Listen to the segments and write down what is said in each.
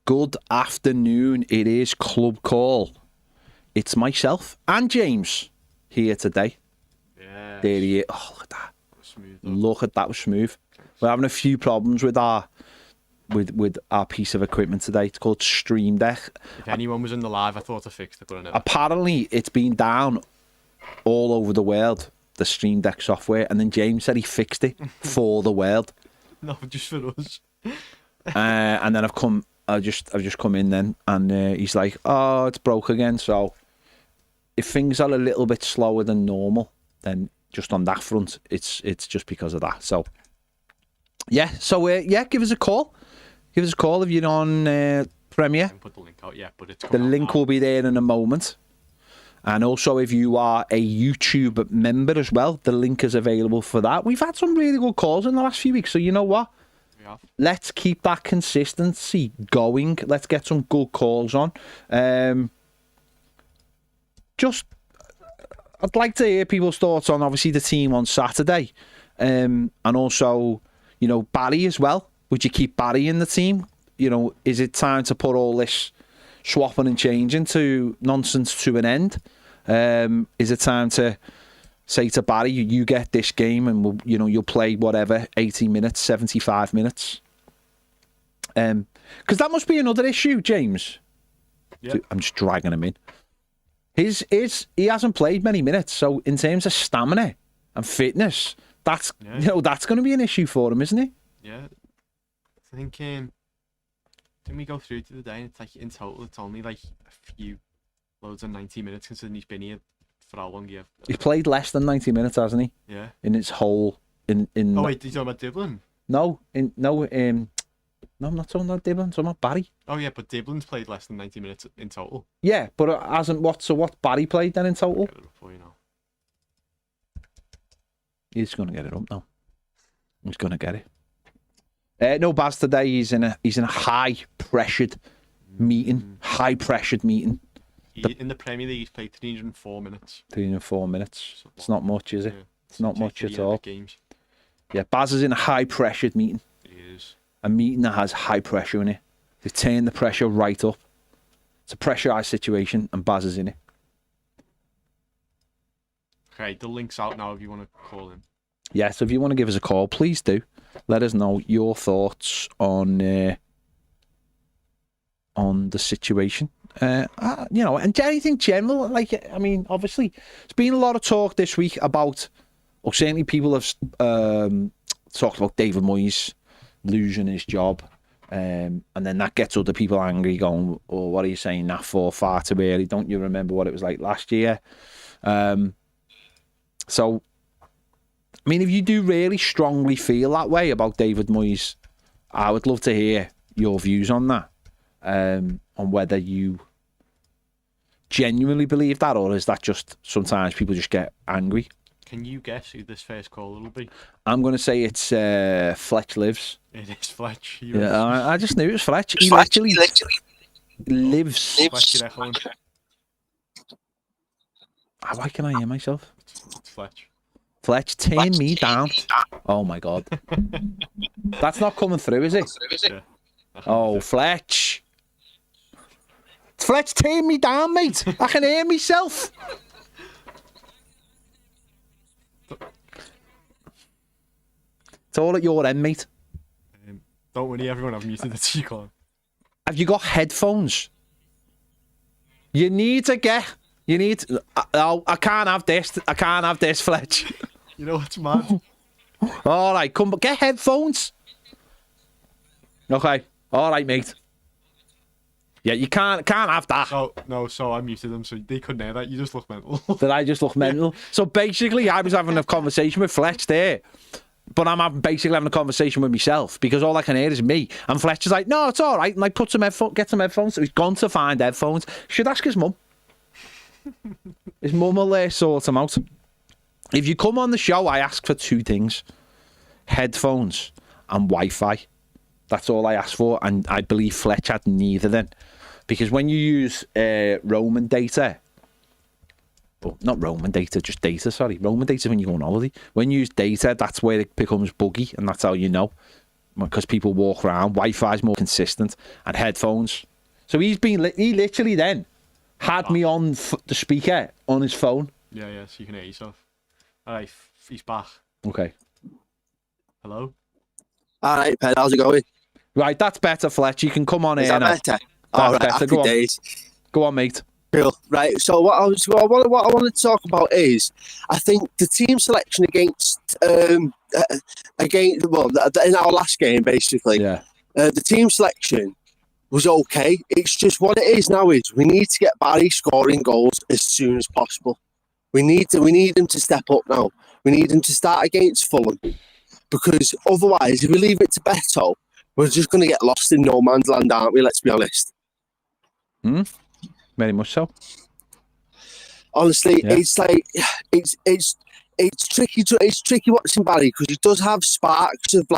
Good afternoon. It is Club Call. It's myself and James here today. Yeah. There he is. Oh, look at that. Smooth. Look at that. Was smooth. We're having a few problems with our piece of equipment today. It's called Stream Deck. If anyone was in the live, I thought I fixed it, but I never. Apparently, it's been down all over the world, the Stream Deck software, and then James said he fixed it for the world. No, just for us. And then I've just come in then, and he's like, "Oh, it's broke again." So if things are a little bit slower than normal, then just on that front, it's just because of that. So yeah, give us a call. Give us a call if you're on Premier. I can put the link out, yeah, but it's The link will be there in a moment. And also, if you are a YouTube member as well, the link is available for that. We've had some really good calls in the last few weeks, so you know what? We have. Let's keep that consistency going. Let's get some good calls on. I'd like to hear people's thoughts on, obviously, the team on Saturday. And also, Barry as well. Would you keep Barry in the team? Is it time to put all this swapping and changing to nonsense to an end? Is it time to say to Barry, you get this game and you'll play whatever, 80 minutes, 75 minutes? Because that must be another issue, James. Yep. I'm just dragging him in. He hasn't played many minutes, so in terms of stamina and fitness, that's that's going to be an issue for him, isn't it? Yeah. I think didn't we go through to the day, and it's like in total it's only like a few loads of 90 minutes considering he's been here for how long? Yeah. He's played less than 90 minutes, hasn't he? Yeah. In its whole in Oh wait, you're talking about Diblin? No, I'm not talking about Diblin, I'm talking about Barry. Oh yeah, but Diblin's played less than 90 minutes in total. Yeah, but it hasn't what Barry played then in total? Get it up for you now. He's gonna get it up now. He's gonna get it. No, Baz, today he's in a high pressured meeting. High pressured meeting. In the Premier League, he's played 304 minutes. 304 minutes. It's not much, is it? Yeah. It's not much at all. Games. Yeah, Baz is in a high pressured meeting. He is. A meeting that has high pressure in it. They've turned the pressure right up. It's a pressurised situation, and Baz is in it. Okay, the link's out now if you want to call him. Yeah, so if you want to give us a call, please do. Let us know your thoughts on the situation. And anything general. Obviously, there's been a lot of talk this week about, or certainly people have talked about David Moyes losing his job. And then that gets other people angry, going, "Oh, what are you saying that for? Far too early. Don't you remember what it was like last year?" So, if you do really strongly feel that way about David Moyes, I would love to hear your views on that. On whether you genuinely believe that, or is that just sometimes people just get angry? Can you guess who this first caller will be? I'm going to say it's Fletch Lives. It is Fletch. Yeah, I just knew it was Fletch. He literally lives. Fletch, Why can I hear myself? It's Fletch. Fletch, turn me down. Oh my God. That's not coming through, is it? Yeah. Oh, Fletch. Fletch, turn me down, mate. I can hear myself. It's all at your end, mate. Don't worry, everyone. I've muted the T-Con. Have you got headphones? You need to get... I can't have this. I can't have this, Fletch. You know what's mad? All right, come... Get headphones. Okay. All right, mate. Yeah, you can't have that. So I muted them, so they couldn't hear that. You just look mental. Did I just look mental? So basically, I was having a conversation with Fletch there, but I'm basically having a conversation with myself because all I can hear is me. And Fletch is like, "No, it's all right." And get some headphones. So he's gone to find headphones. Should ask his mum. His mum will sort him out. If you come on the show, I ask for two things: headphones and Wi-Fi. That's all I asked for, and I believe Fletch had neither then. Because when you use Roman data, but not Roman data, just data, sorry. Roman data when you go on holiday. When you use data, that's where it becomes buggy, and that's how you know. because people walk around. Wi-Fi's more consistent, and headphones. So he literally then had me on the speaker on his phone. Yeah, so you can hear yourself. Alright, he's back. Okay. Hello? Alright, Ped, how's it going? Right, that's better, Fletch. You can come on Is here that now. better? That's better. Happy Go on. days. Go on, mate. Cool. Right, so what I wanted to talk about is, I think the team selection against in our last game, basically, the team selection was okay. It's just what it is now is we need to get Barry scoring goals as soon as possible. We need him to step up now. We need him to start against Fulham, because otherwise, if we leave it to Beto, we're just going to get lost in no man's land, aren't we? Let's be honest. Very much so. Honestly, it's like it's tricky. It's tricky watching Barry because he does have sparks of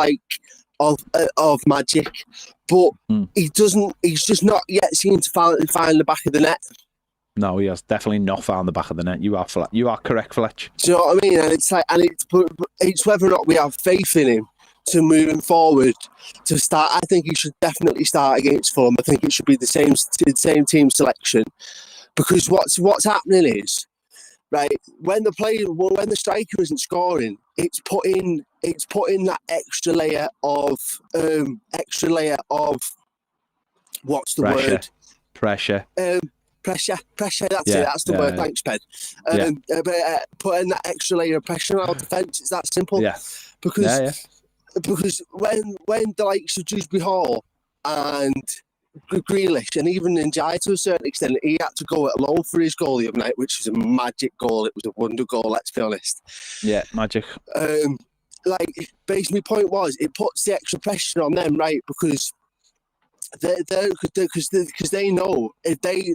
magic, but he doesn't. He's just not yet seemed to find the back of the net. No, he has definitely not found the back of the net. You are correct, Fletch. Do you know what I mean? And it's like, it's whether or not we have faith in him to moving forward to start. I think he should definitely start against Fulham. I think it should be the same team selection, because what's happening is, right, when the striker isn't scoring, it's putting that extra layer of what's the word? Pressure. Pressure. That's it. That's the word. Thanks, Ped. Putting that extra layer of pressure on our defence. It's that simple. Yeah. Because when the likes of Dewsbury Hall and Grealish and even Njai to a certain extent, he had to go it alone for his goal the other night, which was a magic goal. It was a wonder goal. Let's be honest. Yeah, magic. Basically, my point was it puts the extra pressure on them, right? Because they know if they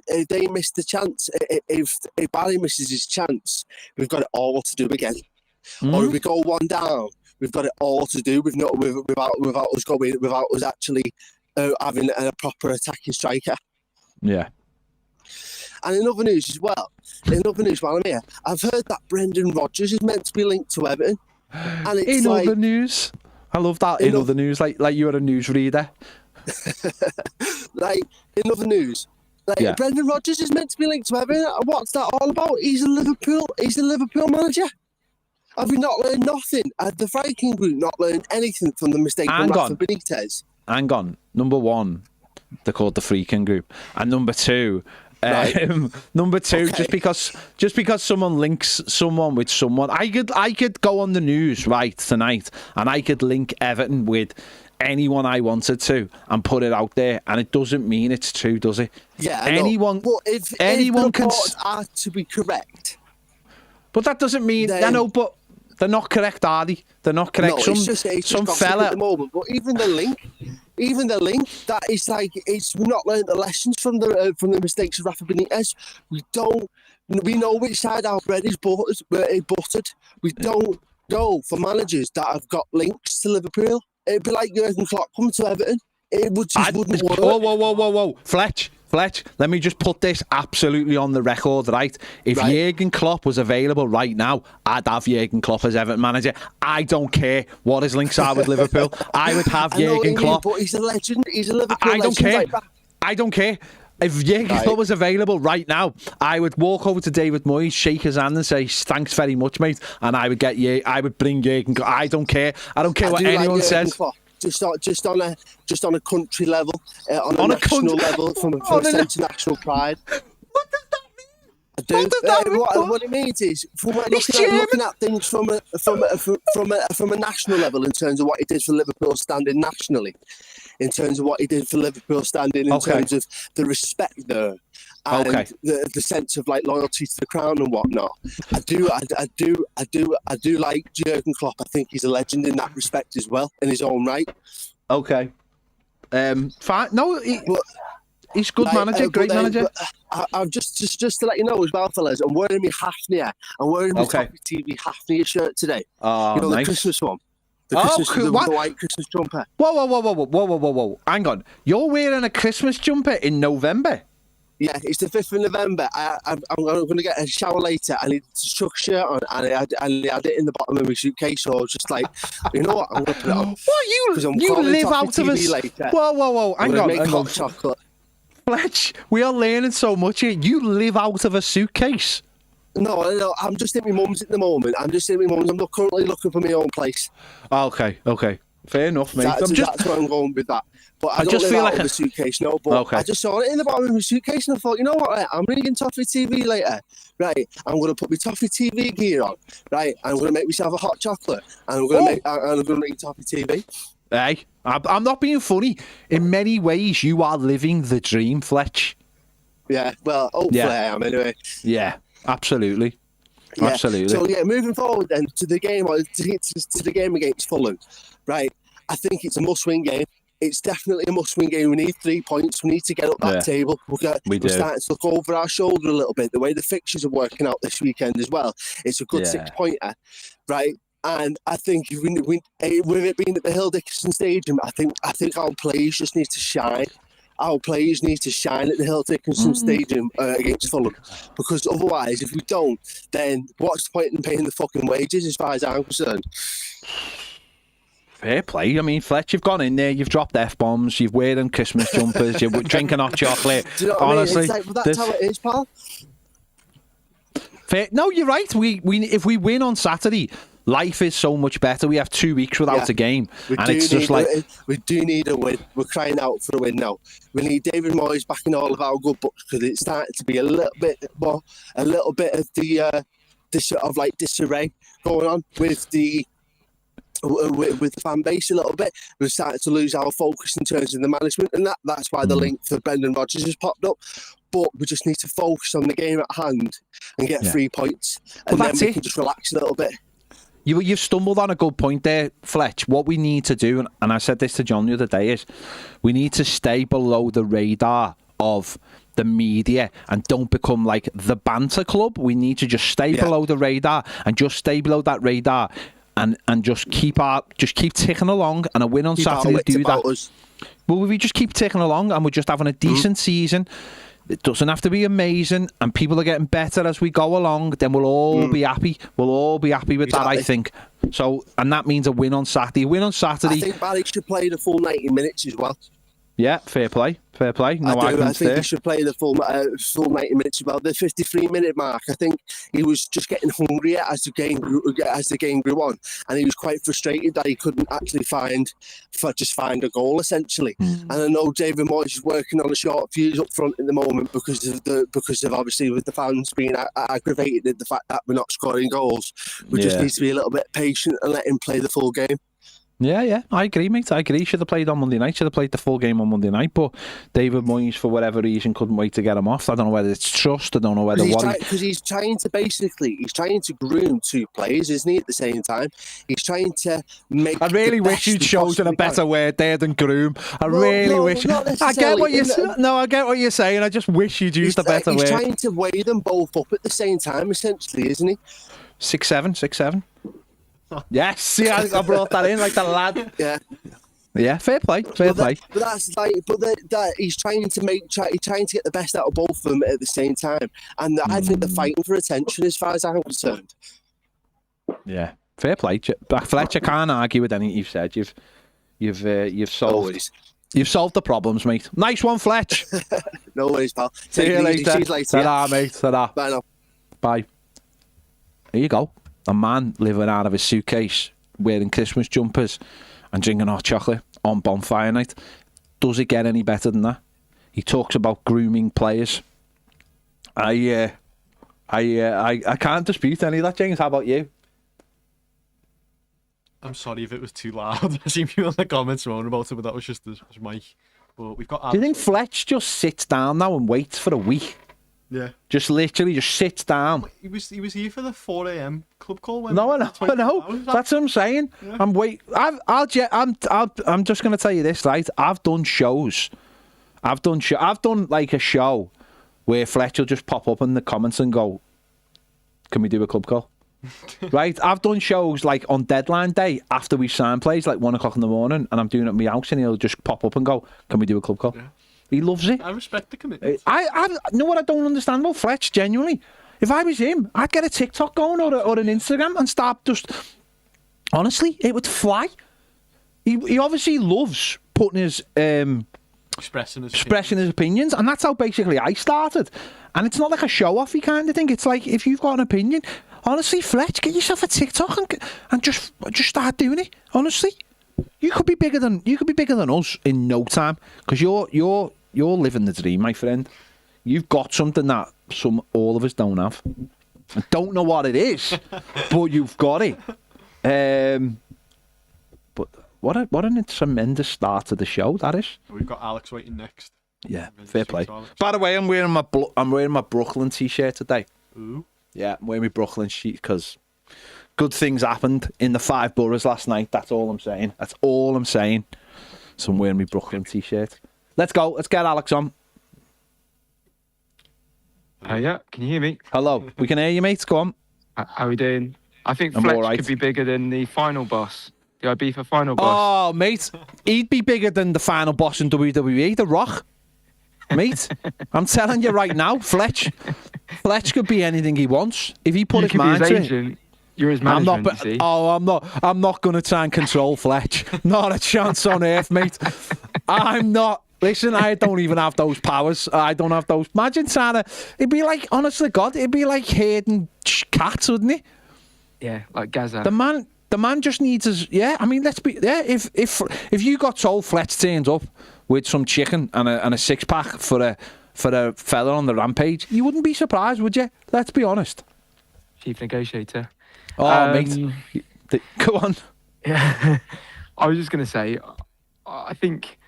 miss the chance, if Barry misses his chance, we've got it all to do again. Or if we go one down, we've got it all to do without us actually having a proper attacking striker. Yeah. And in other news as well, while I'm here, I've heard that Brendan Rodgers is meant to be linked to Everton. And it's in other news, I love that. In other news, like you're a newsreader. In other news, Brendan Rodgers is meant to be linked to Everton. What's that all about? He's a Liverpool manager. Have we not learned nothing? Have the Viking group not learned anything from the mistake of Rafa Benitez? Hang on. Number one, they're called the Freaking Group, and number two, just because someone links someone with someone, I could go on the news right tonight, and I could link Everton with anyone I wanted to and put it out there, and it doesn't mean it's true, does it? Yeah, anyone. But if the reports are to be correct, but that doesn't mean but they're not correct, are they? They're not correct. No, it's some fella at the moment. But even the link, that is like we've not learned the lessons from the mistakes of Rafa Benitez. We know which side our bread is buttered. We don't go for managers that have got links to Liverpool. It'd be like Jurgen Klopp coming to Everton. It wouldn't work. Whoa. Fletch, let me just put this absolutely on the record, right? If Jurgen Klopp was available right now, I'd have Jurgen Klopp as Everton manager. I don't care what his links are with Liverpool. I would have Jurgen Klopp. But he's a legend. He's a Liverpool legend. I don't care. I don't care. If Jurgen Klopp was available right now, I would walk over to David Moyes, shake his hand, and say, "Thanks very much, mate." And I would bring Jurgen Klopp. I don't care. I don't care what anyone says. Klopp. Just on a country level, on a national level, from a sense of national pride. What does that mean? What it means is, looking at things from a national level in terms of what he did for Liverpool standing nationally, in terms of what he did for Liverpool standing in terms of the respect there. And the sense of loyalty to the crown and whatnot. I do like Jurgen Klopp. I think he's a legend in that respect as well, in his own right. Okay. Fine. No, he's a good manager, great manager. I've just to let you know as well, fellas, I'm wearing my Hafnia. I'm wearing my Toffee TV Hafnia shirt today. Oh, the Christmas one. The white Christmas jumper. Whoa. Hang on. You're wearing a Christmas jumper in November? Yeah, it's the 5th of November. I'm going to get a shower later. I need to chuck a shirt on, and I had it in the bottom of my suitcase. So I was just like, you know what? I'm going to put it on. What, you live out of a... later. Whoa. Hang on. Hot chocolate. Fletch, we are learning so much here. You live out of a suitcase. No, I'm just at my mum's at the moment. I'm not currently looking for my own place. Okay. Fair enough, mate. That's where I'm going with that. But I don't just live feel out like of a suitcase, no. But Okay. I just saw it in the bottom of my suitcase and I thought, you know what? Right, I'm ringing Toffee TV later. Right, I'm going to put my Toffee TV gear on. Right, I'm going to make myself a hot chocolate. And I'm going to ring Toffee TV. Hey, I'm not being funny. In many ways, you are living the dream, Fletch. Yeah, well, hopefully I am anyway. Yeah, absolutely. Yeah. Absolutely. So moving forward then to the game to the game against Fulham, right? I think it's a must-win game. It's definitely a must-win game. We need 3 points. We need to get up that table. We're starting to look over our shoulder a little bit. The way the fixtures are working out this weekend as well, it's a good 6-pointer, right? And I think with it being at the Hill Dickinson Stadium, I think our players just need to shine. Our players need to shine at the Hill Dickinson Stadium against Fulham, because otherwise, if we don't, then what's the point in paying the fucking wages? As far as I'm concerned. Fair play. I mean, Fletch, you've gone in there, you've dropped F-bombs, you've wearing Christmas jumpers, you're drinking hot chocolate. Do you know what Honestly, I mean? That's how it is, pal. Fair. No, you're right. We if we win on Saturday, life is so much better. We have 2 weeks without a game, and it's just like we do need a win. We're crying out for a win now. We need David Moyes back in all of our good books, because it's starting to be a little bit of the disarray going on with the fan base a little bit. We're starting to lose our focus in terms of the management, and that's why the link for Brendan Rodgers has popped up. But we just need to focus on the game at hand and get 3 points, and then we can just relax a little bit. You've stumbled on a good point there, Fletch. What we need to do, and I said this to John the other day, is we need to stay below the radar of the media and don't become like the banter club. We need to just stay below the radar and just stay below that radar and just keep ticking along, and a win on Saturday do that. Well, we just keep ticking along and we're just having a decent season. It doesn't have to be amazing, and people are getting better as we go along. Then we'll all be happy. We'll all be happy with that, I think. So, and that means a win on Saturday. I think Barry should play the full 90 minutes as well. Yeah, fair play. No arguments there. I think he should play the full 90 minutes as well. The 53-minute mark, I think he was just getting hungrier as the game grew on, and he was quite frustrated that he couldn't actually find a goal essentially. And I know David Moyes is working on a short fuse up front at the moment because of obviously with the fans being aggravated at the fact that we're not scoring goals. We just need to be a little bit patient and let him play the full game. Yeah, I agree, mate. I agree. Should have played on Monday night. Should have played the full game on Monday night. But David Moyes, for whatever reason, couldn't wait to get him off. I don't know whether it's trust. I don't know whether because he's trying to groom 2 players, isn't he? At the same time, he's trying to make. I really wish you'd chosen a better word there than groom. I wish. I get what you're saying. No, I get what you're saying. I just wish you'd used a better word. He's trying to weigh them both up at the same time, essentially, isn't he? 6'7". Yes, see, I brought that in like the lad. Yeah, fair play. But that's like, that he's trying to get the best out of both of them at the same time, and I think they're fighting for attention as far as I'm concerned. Yeah, fair play, Fletch. I can't argue with anything you've said. You've solved. You've solved the problems, mate. Nice one, Fletch. No worries, pal. See you later. Ta-da, mate. Ta-da. Bye now. Bye. There you go. A man living out of his suitcase, wearing Christmas jumpers and drinking hot chocolate on bonfire night. Does it get any better than that? He talks about grooming players. I can't dispute any of that, James. How about you? I'm sorry if it was too loud. I see people in the comments moaning about it, but that was just the mic. But we've got. Do you think Fletch just sits down now and waits for a week? Yeah. Just literally sits down. He was here for the 4 a.m. club call. No, I know. That's what I'm saying. Yeah. I'm just going to tell you this, right? I've done shows. I've done like a show where Fletch will just pop up in the comments and go, "Can we do a club call?" Right? I've done shows like on deadline day after we sign plays, like 1 o'clock in the morning, and I'm doing it at my house, and he'll just pop up and go, "Can we do a club call?" Yeah. He loves it. I respect the commitment. I know what I don't understand about Fletch, genuinely. If I was him, I'd get a TikTok going or an Instagram and start just... Honestly, it would fly. He obviously loves putting his... Expressing his opinions, and that's how basically I started. And it's not like a show-offy kind of thing. It's like, if you've got an opinion, honestly, Fletch, get yourself a TikTok and just start doing it. Honestly, you could be bigger than us in no time, because you're living the dream, my friend. You've got something that all of us don't have. I don't know what it is, but you've got it. But what a tremendous start to the show that is. We've got Alex waiting next. Yeah, fair play. By the way, I'm wearing my Brooklyn t-shirt today. Ooh. Yeah, I'm wearing my Brooklyn sheet because good things happened in the 5 boroughs last night. That's all I'm saying. So I'm wearing my Brooklyn t-shirt. Let's go. Let's get Alex on. Yeah, can you hear me? Hello. We can hear you, mate. Go on. How are we doing? I think I'm Fletch all right. could be bigger than the final boss. The Ibiza final boss. Oh, mate. He'd be bigger than the final boss in WWE, The Rock. Mate, I'm telling you right now, Fletch could be anything he wants if he put his mind to it. You're his management, you see. I'm not going to try and control Fletch. Not a chance on earth, mate. I'm not. Listen, I don't even have those powers. I don't have those. Imagine trying to. It'd be like, honestly, God, it'd be like herding cats, wouldn't it? Yeah, like Gaza. The man just needs his. Yeah, I mean, let's be. Yeah, if you got told Fletch turned up with some chicken and a 6-pack for a fella on the rampage, you wouldn't be surprised, would you? Let's be honest. Chief negotiator. Oh, mate. Go on. Yeah, I was just going to say, I think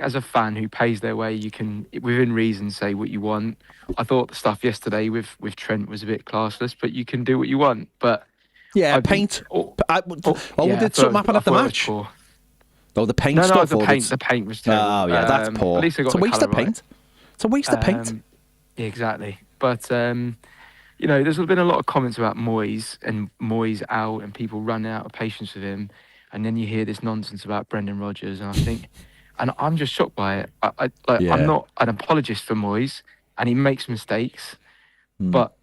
as a fan who pays their way, you can, within reason, say what you want. I thought the stuff yesterday with Trent was a bit classless, but you can do what you want. But yeah, paint. Did something happen at the match? Oh, the paint stuff. The paint was terrible. Oh, yeah, that's poor. At least I got it's a waste of paint. Right. It's a waste of paint. Yeah, exactly. But you know, there's been a lot of comments about Moyes and Moyes out and people running out of patience with him, and then you hear this nonsense about Brendan Rodgers, and I think, and I'm just shocked by it. I'm not an apologist for Moyes, and he makes mistakes, but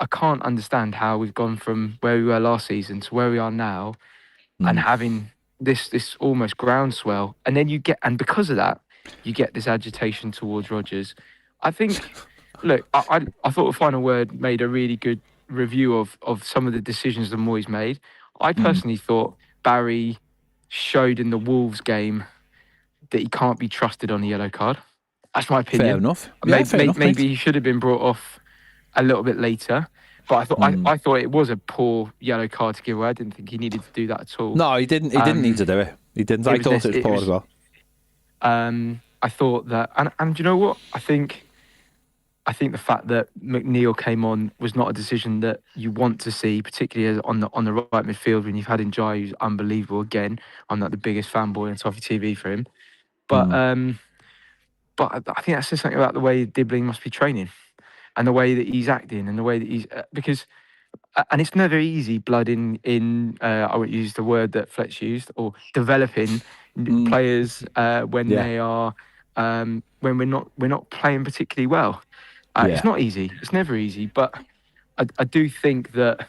I can't understand how we've gone from where we were last season to where we are now, and having this almost groundswell, and then because of that, you get this agitation towards Rodgers. I think, look, I thought the final word made a really good review of some of the decisions that Moyes made. I personally thought Barry showed in the Wolves game that he can't be trusted on a yellow card. That's my opinion. Fair enough. Maybe he should have been brought off a little bit later. But I thought it was a poor yellow card to give away. I didn't think he needed to do that at all. No, he didn't. He didn't need to do it. He didn't. I thought it was poor as well. I thought that, and do you know what? I think the fact that McNeil came on was not a decision that you want to see, particularly on the right midfield when you've had Njai, who's unbelievable. Again, I'm not the biggest fanboy on Toffee TV for him, but I think that says something about the way Dibbling must be training, and the way that he's acting, and the way that he's because, and it's never easy. Blood in I won't use the word that Fletch used, or developing players when they are when we're not playing particularly well. It's not easy. It's never easy. But I do think that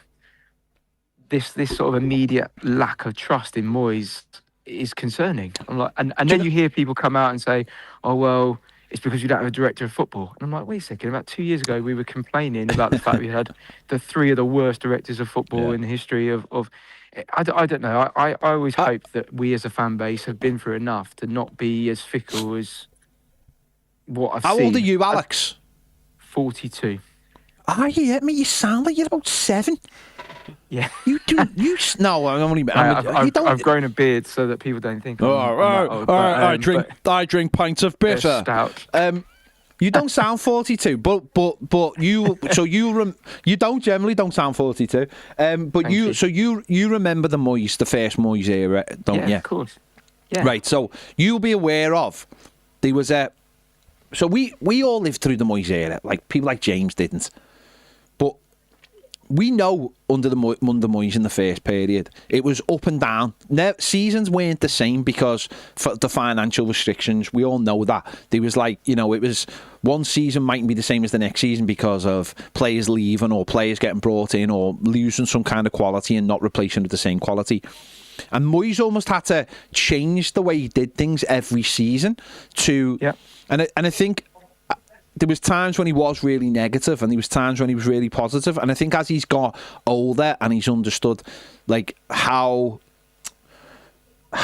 this sort of immediate lack of trust in Moyes is concerning. I'm like, and then you hear people come out and say, "Oh well, it's because you don't have a director of football." And I'm like, wait a second. About 2 years ago, we were complaining about the fact we had the 3 of the worst directors of football in the history of. I don't know. I always hope that we as a fan base have been through enough to not be as fickle as what I've seen. How old are you, Alex? 42. Ah, yeah, me. You sound like you're about 7. Yeah. You do. No, I'm only. I've grown a beard so that people don't think. I drink pints of bitter. Stout. You don't sound 42, but you. So you generally don't sound 42. But you. So you remember the first Moyes era, don't you? Yeah, of course. Yeah. Right. So you'll be aware of there was a. So we all lived through the Moyes era. Like people like James didn't. But we know under Moyes in the first period, it was up and down. Seasons weren't the same because for the financial restrictions. We all know that. There was like, it was one season mightn't be the same as the next season because of players leaving or players getting brought in or losing some kind of quality and not replacing with the same quality. And Moyes almost had to change the way he did things every season to, and I think there was times when he was really negative and there was times when he was really positive. And I think as he's got older and he's understood like how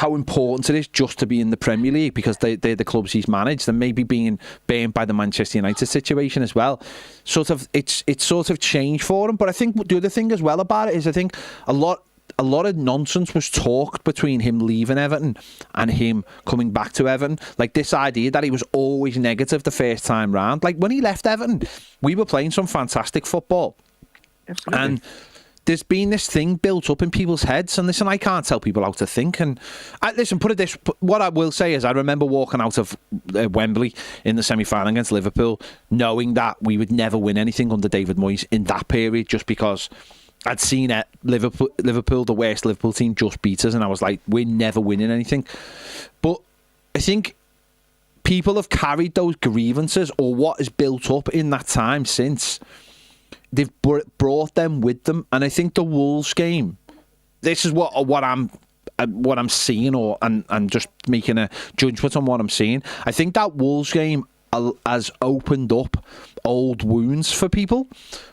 important it is just to be in the Premier League because they're the clubs he's managed, and maybe being burnt by the Manchester United situation as well. It's sort of changed for him. But I think the other thing as well about it is I think a lot of nonsense was talked between him leaving Everton and him coming back to Everton. Like this idea that he was always negative the first time round. Like when he left Everton, we were playing some fantastic football. Absolutely. And there's been this thing built up in people's heads. And listen, I can't tell people how to think. And what I will say is I remember walking out of Wembley in the semi-final against Liverpool knowing that we would never win anything under David Moyes in that period just because I'd seen it, Liverpool, the worst Liverpool team, just beat us, and I was like, we're never winning anything. But I think people have carried those grievances or what is built up in that time since. They've brought them with them, and I think the Wolves game. This is what I'm seeing, and just making a judgment on what I'm seeing. I think that Wolves game has opened up old wounds for people,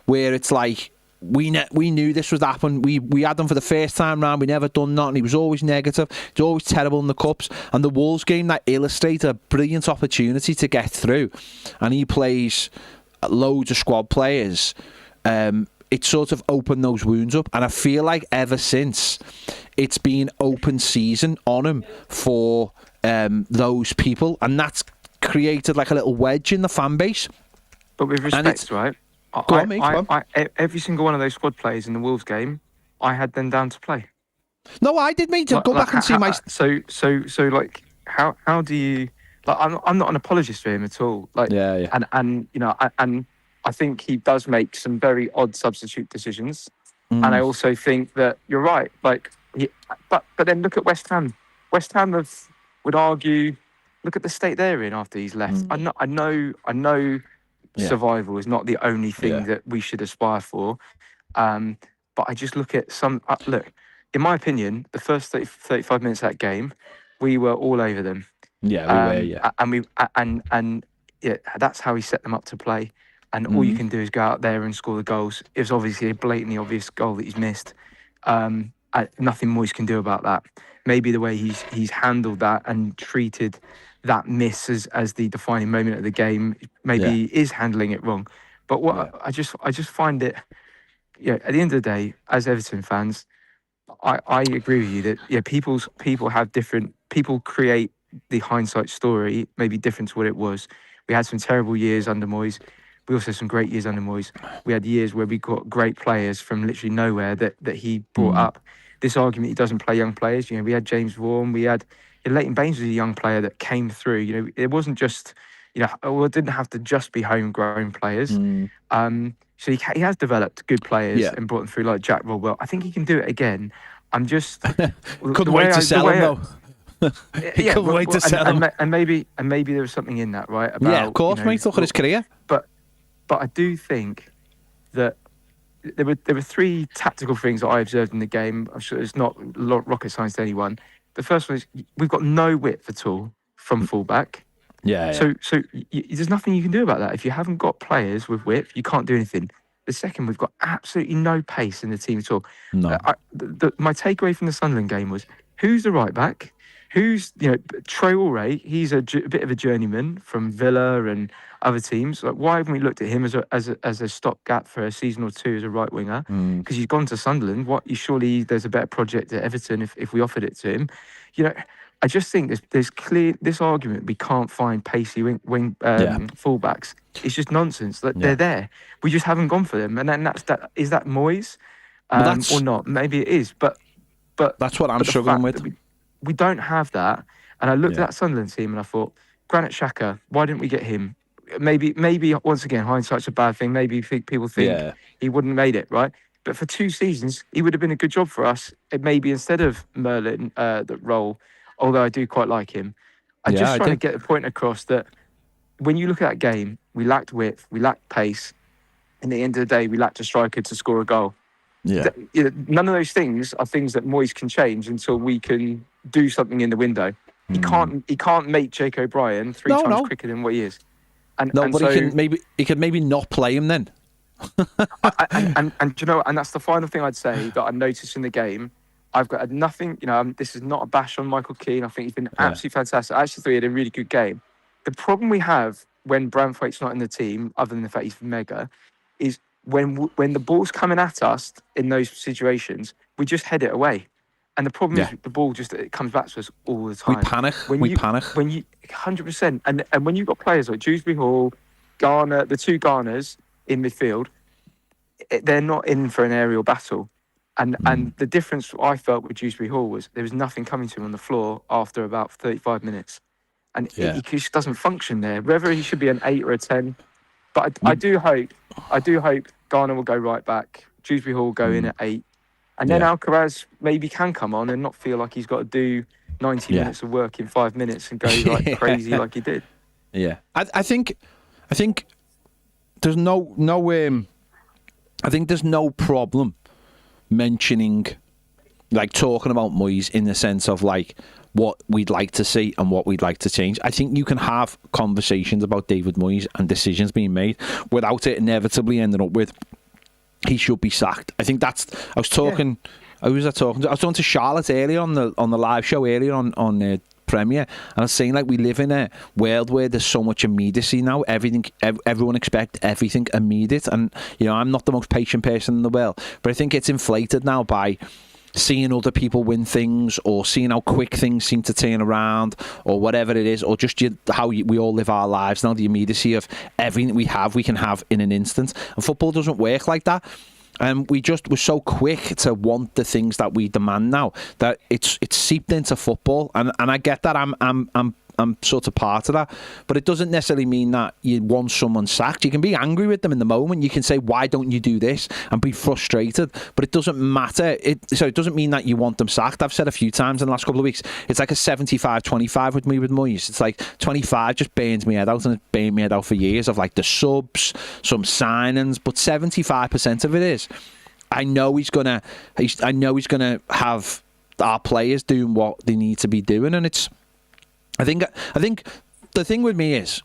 where it's like. We knew this was happening. We had him for the first time round. We never done nothing. He was always negative. He was always terrible in the cups. And the Wolves game that illustrates a brilliant opportunity to get through. And he plays loads of squad players. It sort of opened those wounds up. And I feel like ever since, it's been open season on him for those people. And that's created like a little wedge in the fan base. But with respect, right? Every single one of those squad players in the Wolves game, I had them down to play. No, I did, mate. Go back and see my. So, like, how do you? Like, I'm not an apologist for him at all. Like, yeah. And I think he does make some very odd substitute decisions. And I also think that you're right. Like, but then look at West Ham. West Ham would argue. Look at the state they're in after he's left. I know. Survival is not the only thing that we should aspire for. But I just look at look, in my opinion, the first 35 minutes of that game, we were all over them. Yeah, we were, And that's how he set them up to play. And all you can do is go out there and score the goals. It was obviously a blatantly obvious goal that he's missed. Nothing Moyes can do about that. Maybe the way he's handled that and treated that miss as the defining moment of the game, maybe he is handling it wrong. But I just find it, at the end of the day, as Everton fans, I agree with you that people have different, people create the hindsight story maybe different to what it was. We had some terrible years under Moyes. We also had some great years under Moyes. We had years where we got great players from literally nowhere that he brought up. This argument he doesn't play young players. We had James Vaughan. We had Leighton Baines was a young player that came through. It wasn't just, it didn't have to just be homegrown players. So he has developed good players and brought them through, like Jack Rodwell. I think he can do it again. I'm just couldn't wait to sell him though. Couldn't wait to sell him. And maybe there was something in that, right? About, of course, mate. Look at his career. But I do think that there were three tactical things that I observed in the game. I'm sure it's not rocket science to anyone. The first one is we've got no width at all from fullback. So there's nothing you can do about that. If you haven't got players with width, you can't do anything. The second, we've got absolutely no pace in the team at all. No. My takeaway from the Sunderland game was, who's the right back? Who's, Traore, he's a bit of a journeyman from Villa and other teams. Like, why haven't we looked at him as a stopgap for a season or two as a right winger? Because he's gone to Sunderland. Surely there's a better project at Everton if we offered it to him. I just think there's clear this argument we can't find pacey wing fullbacks. It's just nonsense. That they're there. We just haven't gone for them, and then is that Moyes or not? Maybe it is, but that's what I'm struggling with. We don't have that. And I looked at that Sunderland team and I thought, Granit Xhaka, why didn't we get him? Maybe once again, hindsight's a bad thing. Maybe people think he wouldn't have made it, right? But for 2 seasons, he would have been a good job for us. It maybe instead of Merlin, the role, although I do quite like him. I'm Yeah, just I trying to do. get the point across that when you look at that game, we lacked width, we lacked pace. And at the end of the day, we lacked a striker to score a goal. Yeah. None of those things are things that Moyes can change until we can do something in the window. He can't make Jake O'Brien three times quicker than what he is. And No, and but so, he could maybe not play him then. and do you know, and that's the final thing I'd say that I noticed in the game. I've got nothing, this is not a bash on Michael Keane. I think he's been absolutely fantastic. I actually thought he had a really good game. The problem we have when Branthwaite's not in the team, other than the fact he's mega, is when the ball's coming at us in those situations, we just head it away. And the problem is the ball it comes back to us all the time. We panic. When you 100%, and when you've got players like Dewsbury Hall, Garner, the two Garners in midfield, they're not in for an aerial battle. And the difference I felt with Dewsbury Hall was there was nothing coming to him on the floor after about 35 minutes. And he just doesn't function there. Whether he should be an 8 or a 10. But I do hope Garner will go right back. Dewsbury Hall will go in at 8. And then Alcaraz maybe can come on and not feel like he's got to do 90 minutes of work in 5 minutes and go like crazy like he did. Yeah. I think there's I think there's no problem mentioning, like, talking about Moyes in the sense of like what we'd like to see and what we'd like to change. I think you can have conversations about David Moyes and decisions being made without it inevitably ending up with he should be sacked. I think that's. I was talking. Who was I talking to? I was talking to Charlotte earlier on the live show earlier on Premier, and I was saying, like, we live in a world where there's so much immediacy now. Everyone expects everything immediate, and I'm not the most patient person in the world, but I think it's inflated now by seeing other people win things, or seeing how quick things seem to turn around, or whatever it is, or just how we all live our lives now. The immediacy of everything we can have in an instant, and football doesn't work like that. And we're so quick to want the things that we demand now that it's seeped into football, and I get that. I'm sort of part of that, but it doesn't necessarily mean that you want someone sacked. You can be angry with them in the moment. You can say, why don't you do this, and be frustrated, but it doesn't matter. It doesn't mean that you want them sacked. I've said a few times in the last couple of weeks, it's like a 75-25 with me with Moyes. It's like 25 just burns me head out, and it's burned me head out for years, of like the subs, some signings, but 75% of it is, I know he's gonna have our players doing what they need to be doing, and it's. I think the thing with me is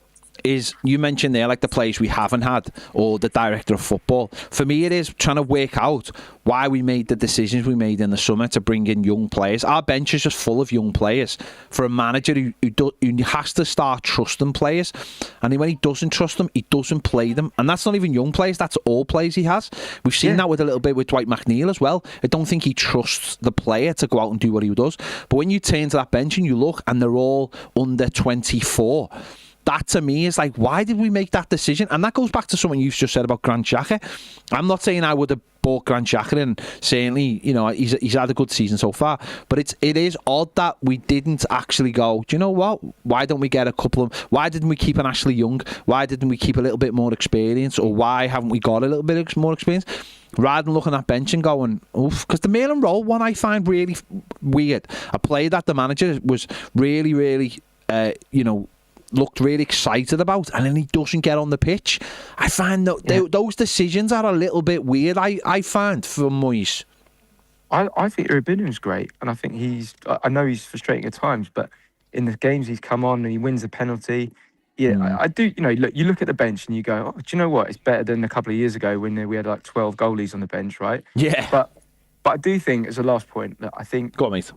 you mentioned there, like, the players we haven't had, or the director of football. For me, it is trying to work out why we made the decisions we made in the summer to bring in young players. Our bench is just full of young players. For a manager who has to start trusting players, and when he doesn't trust them, he doesn't play them. And that's not even young players, that's all players he has. We've seen that with a little bit with Dwight McNeil as well. I don't think he trusts the player to go out and do what he does. But when you turn to that bench and you look, and they're all under 24, that to me is like, why did we make that decision? And that goes back to something you've just said about Grant Xhaka. I'm not saying I would have bought Grant Xhaka, and certainly, he's had a good season so far, but it is odd that we didn't actually go, do you know what? Why don't we get a couple of, why didn't we keep an Ashley Young? Why didn't we keep a little bit more experience? Or why haven't we got a little bit more experience? Rather than looking at that bench and going, oof, because the Mail and Roll one I find really weird. A player that the manager was really, really, looked really excited about, and then he doesn't get on the pitch. I find that those decisions are a little bit weird, I find, for Moyes. I think Urban's great, and I think I know he's frustrating at times, but in the games he's come on and he wins a penalty, I do, you look at the bench and you go, oh, do you know what? It's better than a couple of years ago when we had like 12 goalies on the bench, right? Yeah. But I do think, as a last point, that I think Go on, mate.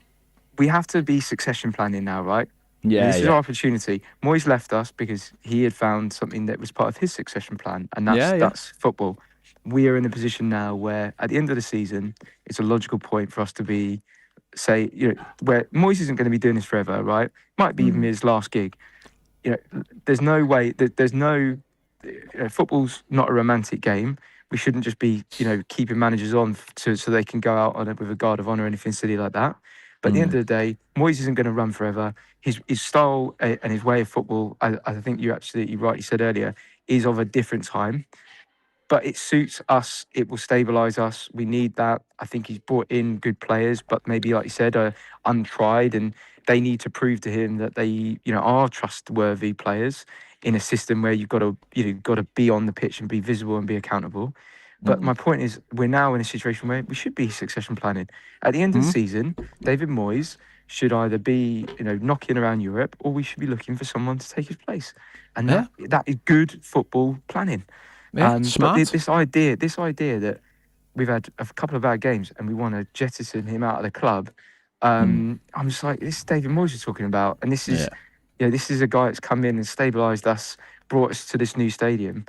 We have to be succession planning now, right? Yeah, this is our opportunity. Moyes left us because he had found something that was part of his succession plan, and that's football. We are in a position now where, at the end of the season, it's a logical point for us to be, where Moyes isn't going to be doing this forever, right? Might be even his last gig. There's no way that football's not a romantic game. We shouldn't just be, keeping managers on so they can go out on it with a guard of honour or anything silly like that. But at the end of the day, Moyes isn't going to run forever. His style and his way of football, I think you absolutely rightly said earlier, is of a different time. but it suits us. It will stabilise us. We need that. I think he's brought in good players, but maybe, like you said, are untried, and they need to prove to him that they, are trustworthy players in a system where you've got to be on the pitch and be visible and be accountable. But my point is, we're now in a situation where we should be succession planning. At the end of the season, David Moyes should either be, knocking around Europe, or we should be looking for someone to take his place. And that is good football planning. Yeah, smart. But this idea that we've had a couple of bad games and we want to jettison him out of the club, I'm just like, this is David Moyes you're talking about, and this is, this is a guy that's come in and stabilised us, brought us to this new stadium.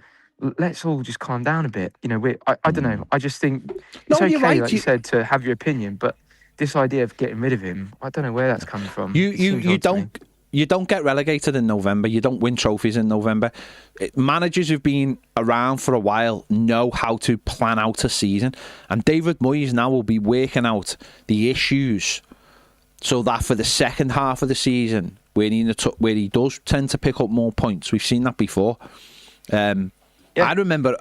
Let's all just calm down a bit. I don't know. I just think it's okay, right. like you said, to have your opinion, but this idea of getting rid of him, I don't know where that's coming from. You don't get relegated in November. You don't win trophies in November. Managers who've been around for a while know how to plan out a season, and David Moyes now will be working out the issues so that for the second half of the season, where he does tend to pick up more points, we've seen that before. I remember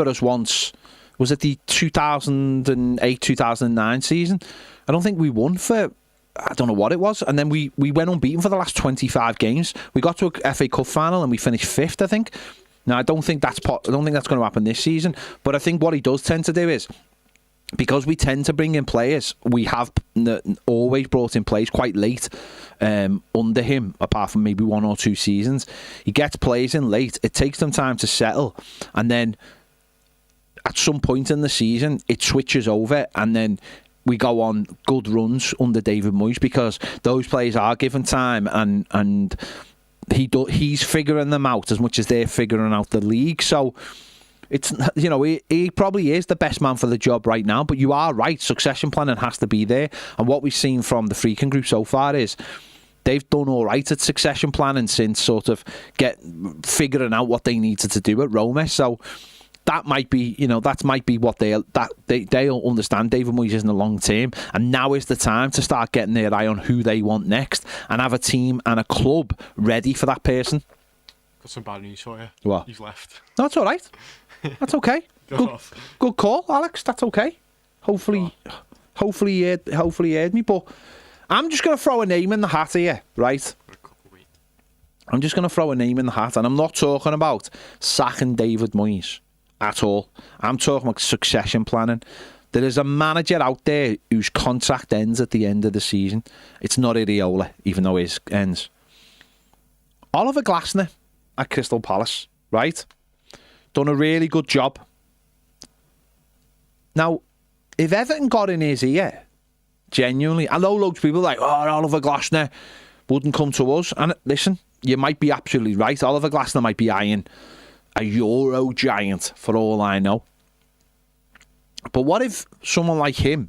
us once. Was it the 2008-2009 season? I don't think we won for, I don't know what it was, and then we went unbeaten for the last 25 games. We got to a FA Cup final and we finished 5th, I think. Now I don't think that's going to happen this season. But I think what he does tend to do is, because we tend to bring in players, we have always brought in players quite late under him, apart from maybe 1 or 2 seasons. He gets players in late. It takes them time to settle, and then at some point in the season, it switches over, and then we go on good runs under David Moyes because those players are given time, and he's figuring them out as much as they're figuring out the league. So it's, he probably is the best man for the job right now, but you are right, succession planning has to be there. And what we've seen from the Freaking Group so far is they've done all right at succession planning since sort of figuring out what they needed to do at Roma. So that might be, what they'll understand. David Moyes is in the long term, and now is the time to start getting their eye on who they want next and have a team and a club ready for that person. Got some bad news for you. What? You've left. No, that's all right. That's okay. Good call, Alex. That's okay. Hopefully he heard me. But I'm just going to throw a name in the hat here, right? I'm just going to throw a name in the hat, and I'm not talking about sacking David Moyes at all. I'm talking about succession planning. There is a manager out there whose contract ends at the end of the season. It's not Iraola, even though his ends. Oliver Glasner at Crystal Palace, right? Done a really good job. Now, if Everton got in his ear, genuinely, I know loads of people are like, Oliver Glasner wouldn't come to us. And listen, you might be absolutely right. Oliver Glasner might be eyeing a Euro giant for all I know. But what if someone like him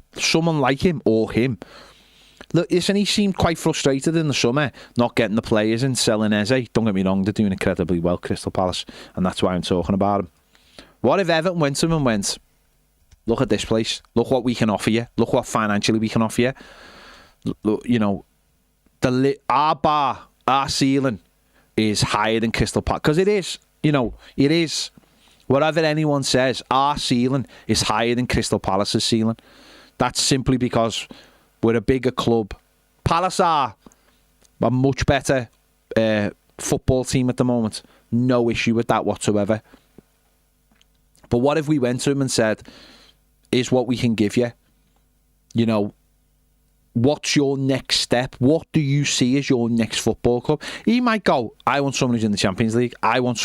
or him, look, listen, he seemed quite frustrated in the summer not getting the players in, selling Eze. Don't get me wrong, they're doing incredibly well, Crystal Palace, and that's why I'm talking about him. What if Everton went to him and went, look at this place, look what we can offer you, look what financially we can offer you. Look, our ceiling is higher than Crystal Palace, because it is, it is. Whatever anyone says, our ceiling is higher than Crystal Palace's ceiling. That's simply because we're a bigger club. Palace are a much better football team at the moment. No issue with that whatsoever. But what if we went to him and said, is what we can give you? What's your next step? What do you see as your next football club? He might go, I want someone who's in the Champions League. I want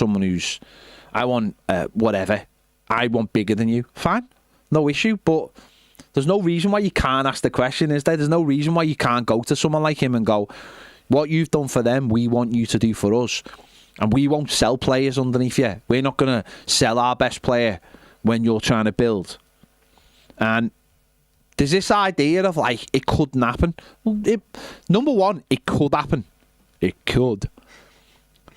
whatever. I want bigger than you. Fine. No issue. But there's no reason why you can't ask the question, is there? There's no reason why you can't go to someone like him and go, what you've done for them, we want you to do for us. And we won't sell players underneath you. We're not going to sell our best player when you're trying to build. And there's this idea of, like, it couldn't happen. Number one, it could happen. It could.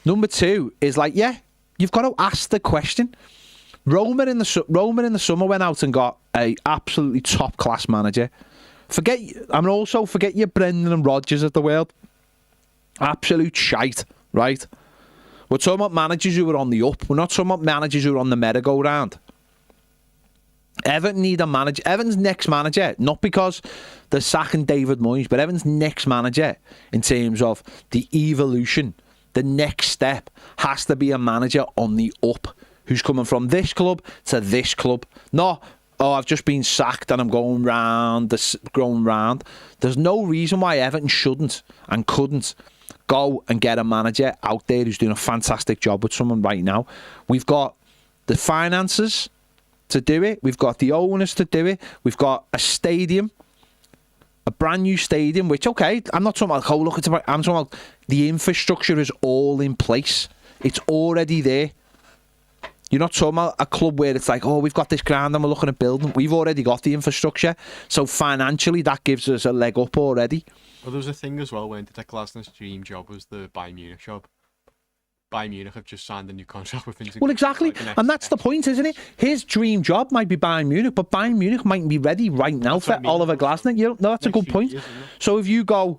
Number two is, like, yeah, you've got to ask the question. Roma in the summer went out and got a absolutely top class manager. Forget your Brendan and Rodgers of the world. Absolute shite, right? We're talking about managers who are on the up. We're not talking about managers who are on the merry-go-round. Everton need a manager. Everton's next manager, not because they're sacking David Moyes, but Everton's next manager in terms of the evolution, the next step, has to be a manager on the up who's coming from this club to this club. Not, oh, I've just been sacked and I'm going round. There's no reason why Everton shouldn't and couldn't go and get a manager out there who's doing a fantastic job with someone right now. We've got the finances to do it. We've got the owners to do it. We've got a stadium, a brand new stadium, which, okay, I'm not talking about, oh, look, I'm talking about the infrastructure is all in place. It's already there. You're not talking about a club where it's like, oh, we've got this ground and we're looking at building. We've already got the infrastructure. So financially, that gives us a leg up already. Well, there was a thing as well when that Glasner's dream job was the Bayern Munich job. Bayern Munich have just signed a new contract with him. Well, exactly. Like And that's the point, isn't it? His dream job might be Bayern Munich, but Bayern Munich mightn't be ready right now for Oliver Glasner. You know, no, that's a good point. So if you come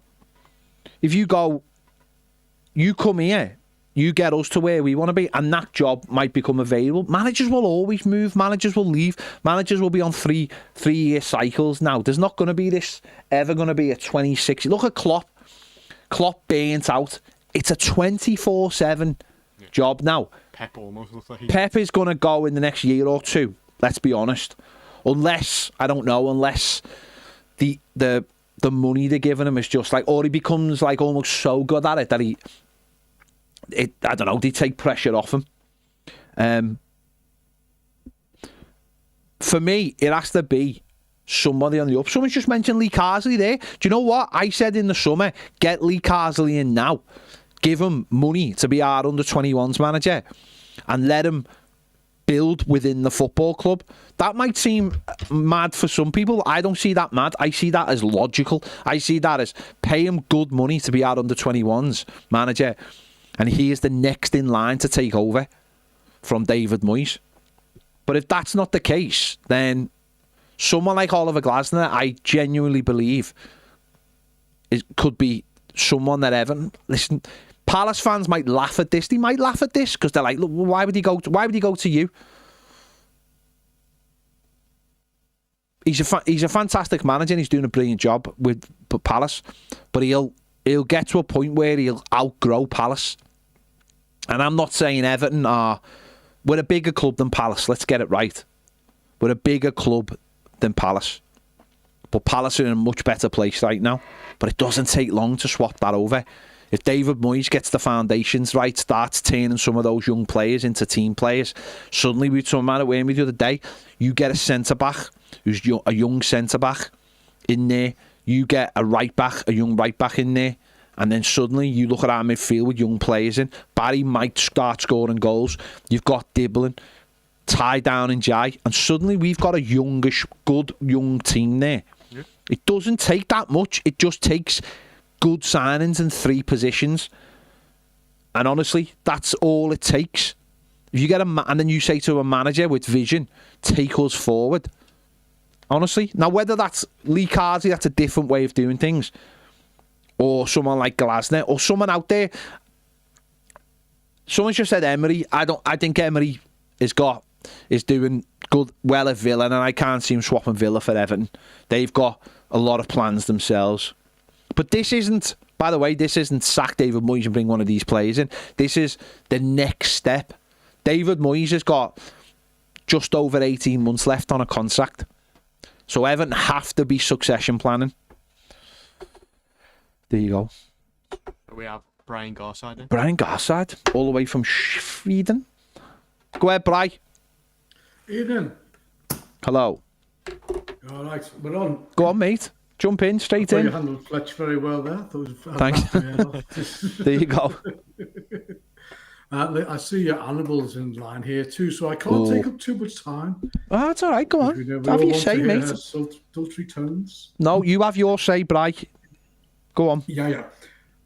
here, you get us to where we want to be, and that job might become available. Managers will always move. Managers will leave. Managers will be on three-year cycles now. There's not going to be this ever going to be a 26. Look at Klopp. Klopp burnt out. It's a 24/7 job now. Pep almost looks like Pep is going to go in the next year or two. Let's be honest. Unless the money they're giving him is just like, or he becomes like almost so good at it that I don't know, they take pressure off him. For me, it has to be somebody on the up. Someone's just mentioned Lee Carsley there. Do you know what? I said in the summer, get Lee Carsley in now. Give him money to be our under-21s manager and let him build within the football club. That might seem mad for some people. I don't see that mad. I see that as logical. I see that as pay him good money to be our under-21s manager, and he is the next in line to take over from David Moyes. But if that's not the case, then someone like Oliver Glasner, I genuinely believe, it could be someone that Everton. Listen, Palace fans might laugh at this. They might laugh at this because they're like, look, why would he go to you? He's a fantastic manager and he's doing a brilliant job with Palace, but he'll get to a point where he'll outgrow Palace. And I'm not saying Everton we're a bigger club than Palace. Let's get it right. We're a bigger club than Palace. But Palace are in a much better place right now. But it doesn't take long to swap that over. If David Moyes gets the foundations right, starts turning some of those young players into team players, suddenly we talked about it when we the other day, you get a centre-back who's a young centre-back in there. You get a young right-back in there. And then suddenly you look at our midfield with young players in. Barry might start scoring goals. You've got Dibbling, Ty down and Jai. And suddenly we've got a youngish, good young team there. Yeah. It doesn't take that much. It just takes good signings in 3 positions. And honestly, that's all it takes. If you get and then you say to a manager with vision, take us forward. Honestly. Now, whether that's Lee Carsley, that's a different way of doing things. Or someone like Glasner, or someone out there. Someone just said Emery. I think Emery is doing well at Villa, and I can't see him swapping Villa for Everton. They've got a lot of plans themselves. But this isn't, by the way, sack David Moyes and bring one of these players in. This is the next step. David Moyes has got just over 18 months left on a contract. So Everton have to be succession planning. There you go. We have Brian Garside in. Brian Garside, all the way from Sweden. Go ahead, Bri. Evening. Hello. All right, we're on. Go on, mate. Jump in, straight in. You handled Fletch very well there. Thanks. There you go. I see your Annabelle's in line here too, so I can't take up too much time. Oh, that's all right. Go on. Have your say, mate. Sultry tones. No, you have your say, Bri. Go on. Yeah.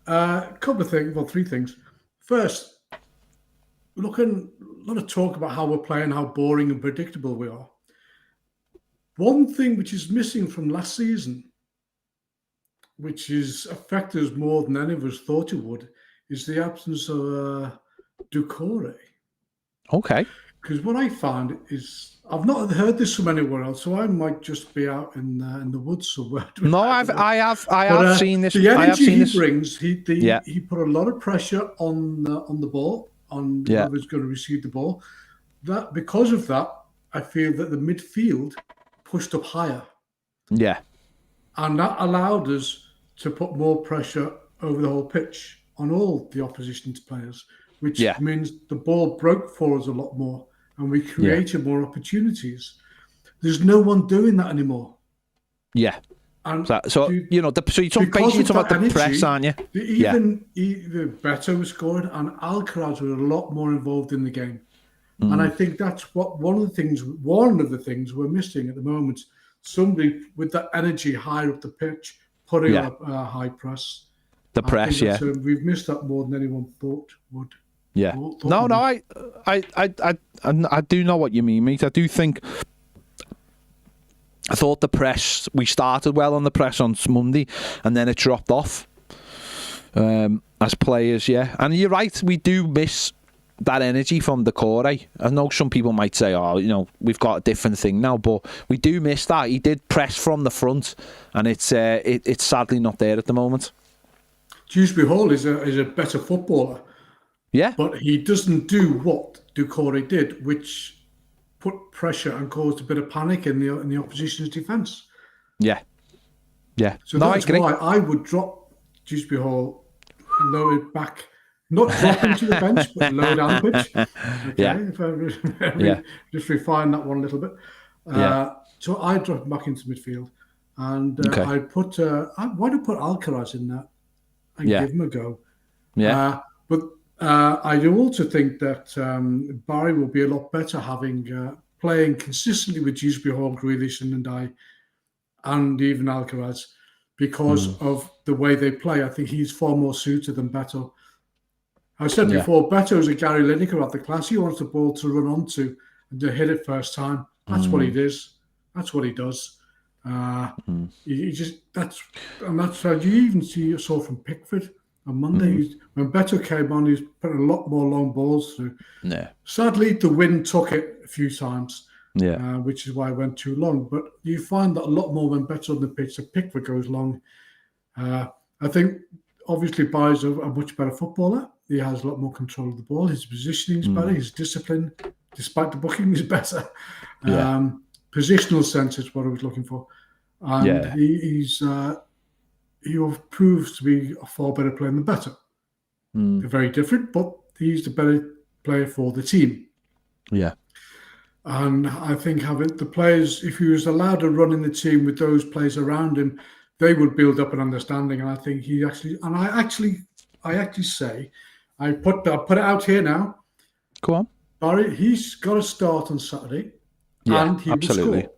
A couple of things. Well, 3 things. First, a lot of talk about how we're playing, how boring and predictable we are. One thing which is missing from last season, which is affected us more than any of us thought it would, is the absence of Doucouré. Okay. because what I find is I've not heard this from anywhere else, so I might just be out in the woods somewhere. No, I have seen this. The I have energy seen he this. brings, he put a lot of pressure on the ball, on whoever's going to receive the ball. That because of that, I feel that the midfield pushed up higher. Yeah. And that allowed us to put more pressure over the whole pitch on all the opposition's players, which means the ball broke for us a lot more and we created more opportunities. There's no one doing that anymore. Yeah. And so so you're talking about the press, aren't you? Even Beto was scoring and Alcaraz were a lot more involved in the game. And I think that's what one of the things we're missing at the moment. Somebody with that energy higher up the pitch, putting up a high press. The press, we've missed that more than anyone thought would. Yeah. I do know what you mean, mate. I thought the press, we started well on the press on Monday, and then it dropped off as players, And you're right, we do miss that energy from the core. I know some people might say, we've got a different thing now, but we do miss that. He did press from the front, and it's sadly not there at the moment. Dewsbury Hall is a better footballer. Yeah. But he doesn't do what Doucouré did, which put pressure and caused a bit of panic in the opposition's defence. Yeah. Yeah. So that's why I would drop Dewsbury Hall, lower it back. Not drop him to the bench, but lower down the pitch. Okay, just refine that one a little bit. So I drop him back into midfield, and I'd put. Why do I put Alcaraz in that and give him a go? Yeah. But I do also think that Barry will be a lot better having playing consistently with Dewsbury Hall, Grealish, and Ndai, and even Alcaraz, because of the way they play. I think he's far more suited than Beto. I said before, Beto is a Gary Lineker of the class. He wants the ball to run onto and to hit it first time. That's what he does. That's what he does. That's how you even saw from Pickford on Monday. When Beto came on, he was putting a lot more long balls through. Yeah. Sadly, the wind took it a few times. Yeah. Which is why it went too long. But you find that a lot more when Beto on the pitch, the Pickford goes long. I think obviously Barry's a much better footballer. He has a lot more control of the ball. His positioning is better. His discipline, despite the booking, is better. Positional sense is what I was looking for. And he proves to be a far better player than Beto. They're very different, but he's the better player for the team. Yeah. And I think having the players, if he was allowed to run in the team with those players around him, they would build up an understanding. And I think I actually say, I put it out here now. Go on. Barry, he's got to start on Saturday. Yeah, and he absolutely. would score.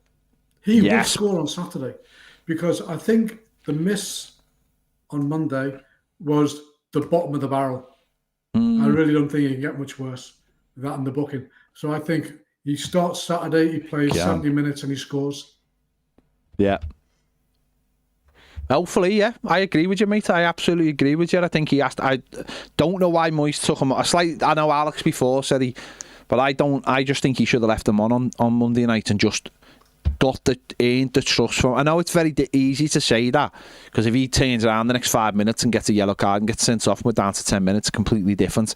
He would score on Saturday. Because I think the miss on Monday was the bottom of the barrel. I really don't think he can get much worse than that in the booking. So I think he starts Saturday, he plays 70 minutes and he scores. Yeah. Hopefully, I agree with you, mate. I absolutely agree with you. I think he asked. I don't know why Moyes took him. I know Alex before said but I don't. I just think he should have left him on Monday night and just earned the trust from. I know it's very easy to say that because if he turns around the next 5 minutes and gets a yellow card and gets sent off, we're down to 10 minutes, completely different.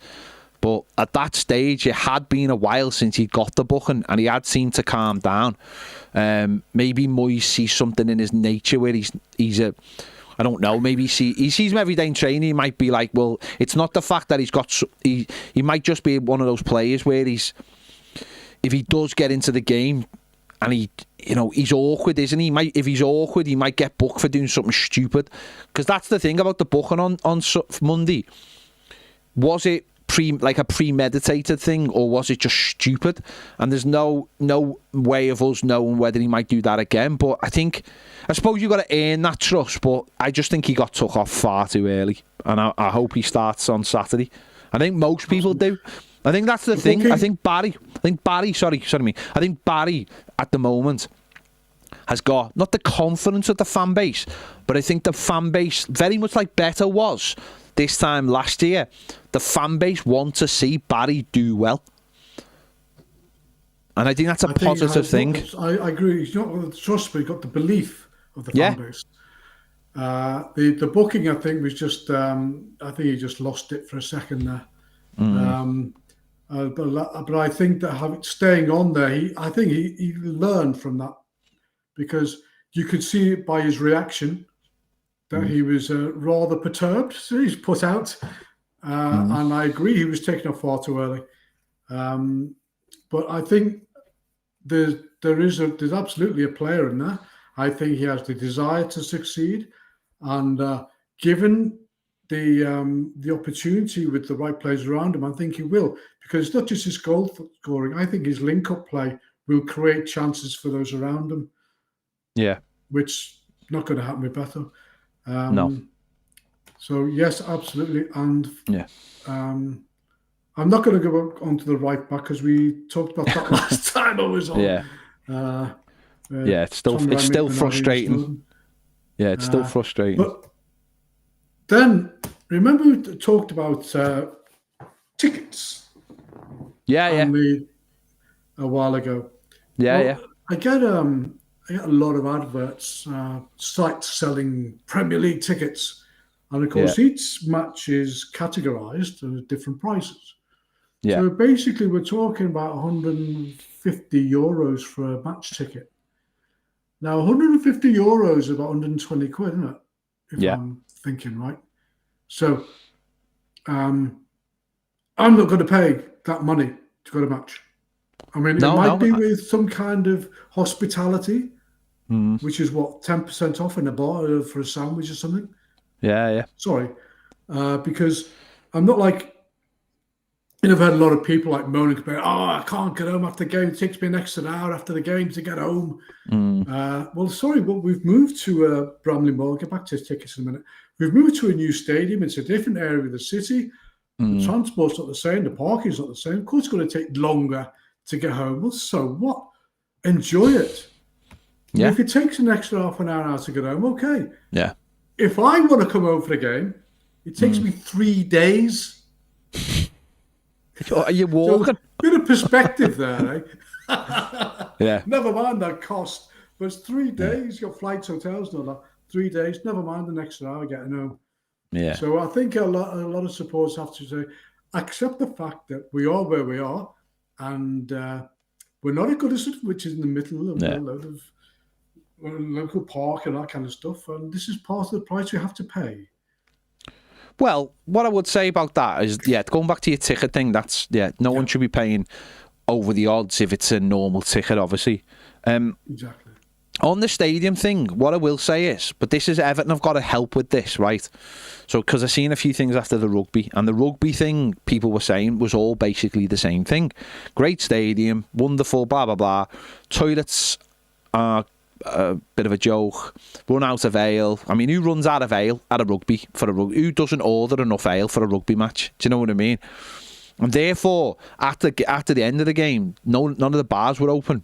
But at that stage, it had been a while since he got the booking and he had seemed to calm down. Maybe Moyes sees something in his nature where he's a, I don't know, maybe he sees him every day in training. He might be like, well, it's not the fact that he might just be one of those players where if he does get into the game and he's awkward, isn't he? If he's awkward, he might get booked for doing something stupid. Because that's the thing about the booking on Monday. Was it a premeditated thing, or was it just stupid? And there's no way of us knowing whether he might do that again. But I suppose you've got to earn that trust. But I just think he got took off far too early, and I hope he starts on Saturday. I think most people do. I think that's the thing. I think Barry at the moment has got not the confidence of the fan base, but I think the fan base, very much like Beto was this time last year, the fan base want to see Barry do well. And I think that's a positive thing. I agree. He's not got the trust, but he got the belief of the Yeah. fan base. The booking, I think, was just. I think he just lost it for a second there. But I think that staying on there, I think he learned from that, because you could see it by his reaction that he was rather perturbed. So he's put out, and I agree he was taken off far too early. But I think there's absolutely a player in there. I think he has the desire to succeed, and given the opportunity with the right players around him, I think he will, because it's not just his goal scoring. I think his link-up play will create chances for those around him. Yeah, which not going to happen with Beto. No. So yes, absolutely, and yeah. I'm not going to go on to the right back because we talked about that last time I was on. Yeah. It's still frustrating. Yeah, it's still frustrating. But then remember we talked about tickets. Yeah. A while ago. Yeah. I get a lot of adverts, sites selling Premier League tickets, and of course each match is categorised at different prices. Yeah. So basically, we're talking about 150 euros for a match ticket. Now, 150 euros is about 120 quid, isn't it? If I'm thinking right. So, I'm not going to pay that money to go to a match. I mean, it might be with some kind of hospitality, which is what, 10% off in a bar for a sandwich or something. Yeah. Sorry, because I'm not like. I've had a lot of people like moaning about, I can't get home after the game. It takes me an extra hour after the game to get home. Well, sorry, but we've moved to Bramley Moor. I'll get back to his tickets in a minute. We've moved to a new stadium. It's a different area of the city. The transport's not the same. The parking's not the same. Of course, it's going to take longer to get home. Well, so what? Enjoy it. Yeah. If it takes an extra half an hour to get home, okay. Yeah. If I want to come home for the game, it takes me 3 days. Are you walking? So, bit of perspective there, eh? Yeah. Never mind that cost. But it's 3 days. Your flights, hotels, and all that. 3 days. Never mind the next hour getting home. Yeah. So I think a lot of supporters have to say, accept the fact that we are where we are, and we're not as good as it, which is in the middle of a lot of local park and that kind of stuff. And this is part of the price we have to pay. Well, what I would say about that is, going back to your ticket thing, no one should be paying over the odds if it's a normal ticket, obviously. Exactly. On the stadium thing, what I will say is, but this is Everton have got to help with this, right? So, because I've seen a few things after the rugby, and the rugby thing people were saying was all basically the same thing. Great stadium, wonderful, blah, blah, blah. Toilets are a bit of a joke. Run out of ale. I mean, who runs out of ale at a rugby for a rugby? Who doesn't order enough ale for a rugby match? Do you know what I mean? And therefore, at the end of the game, none of the bars were open.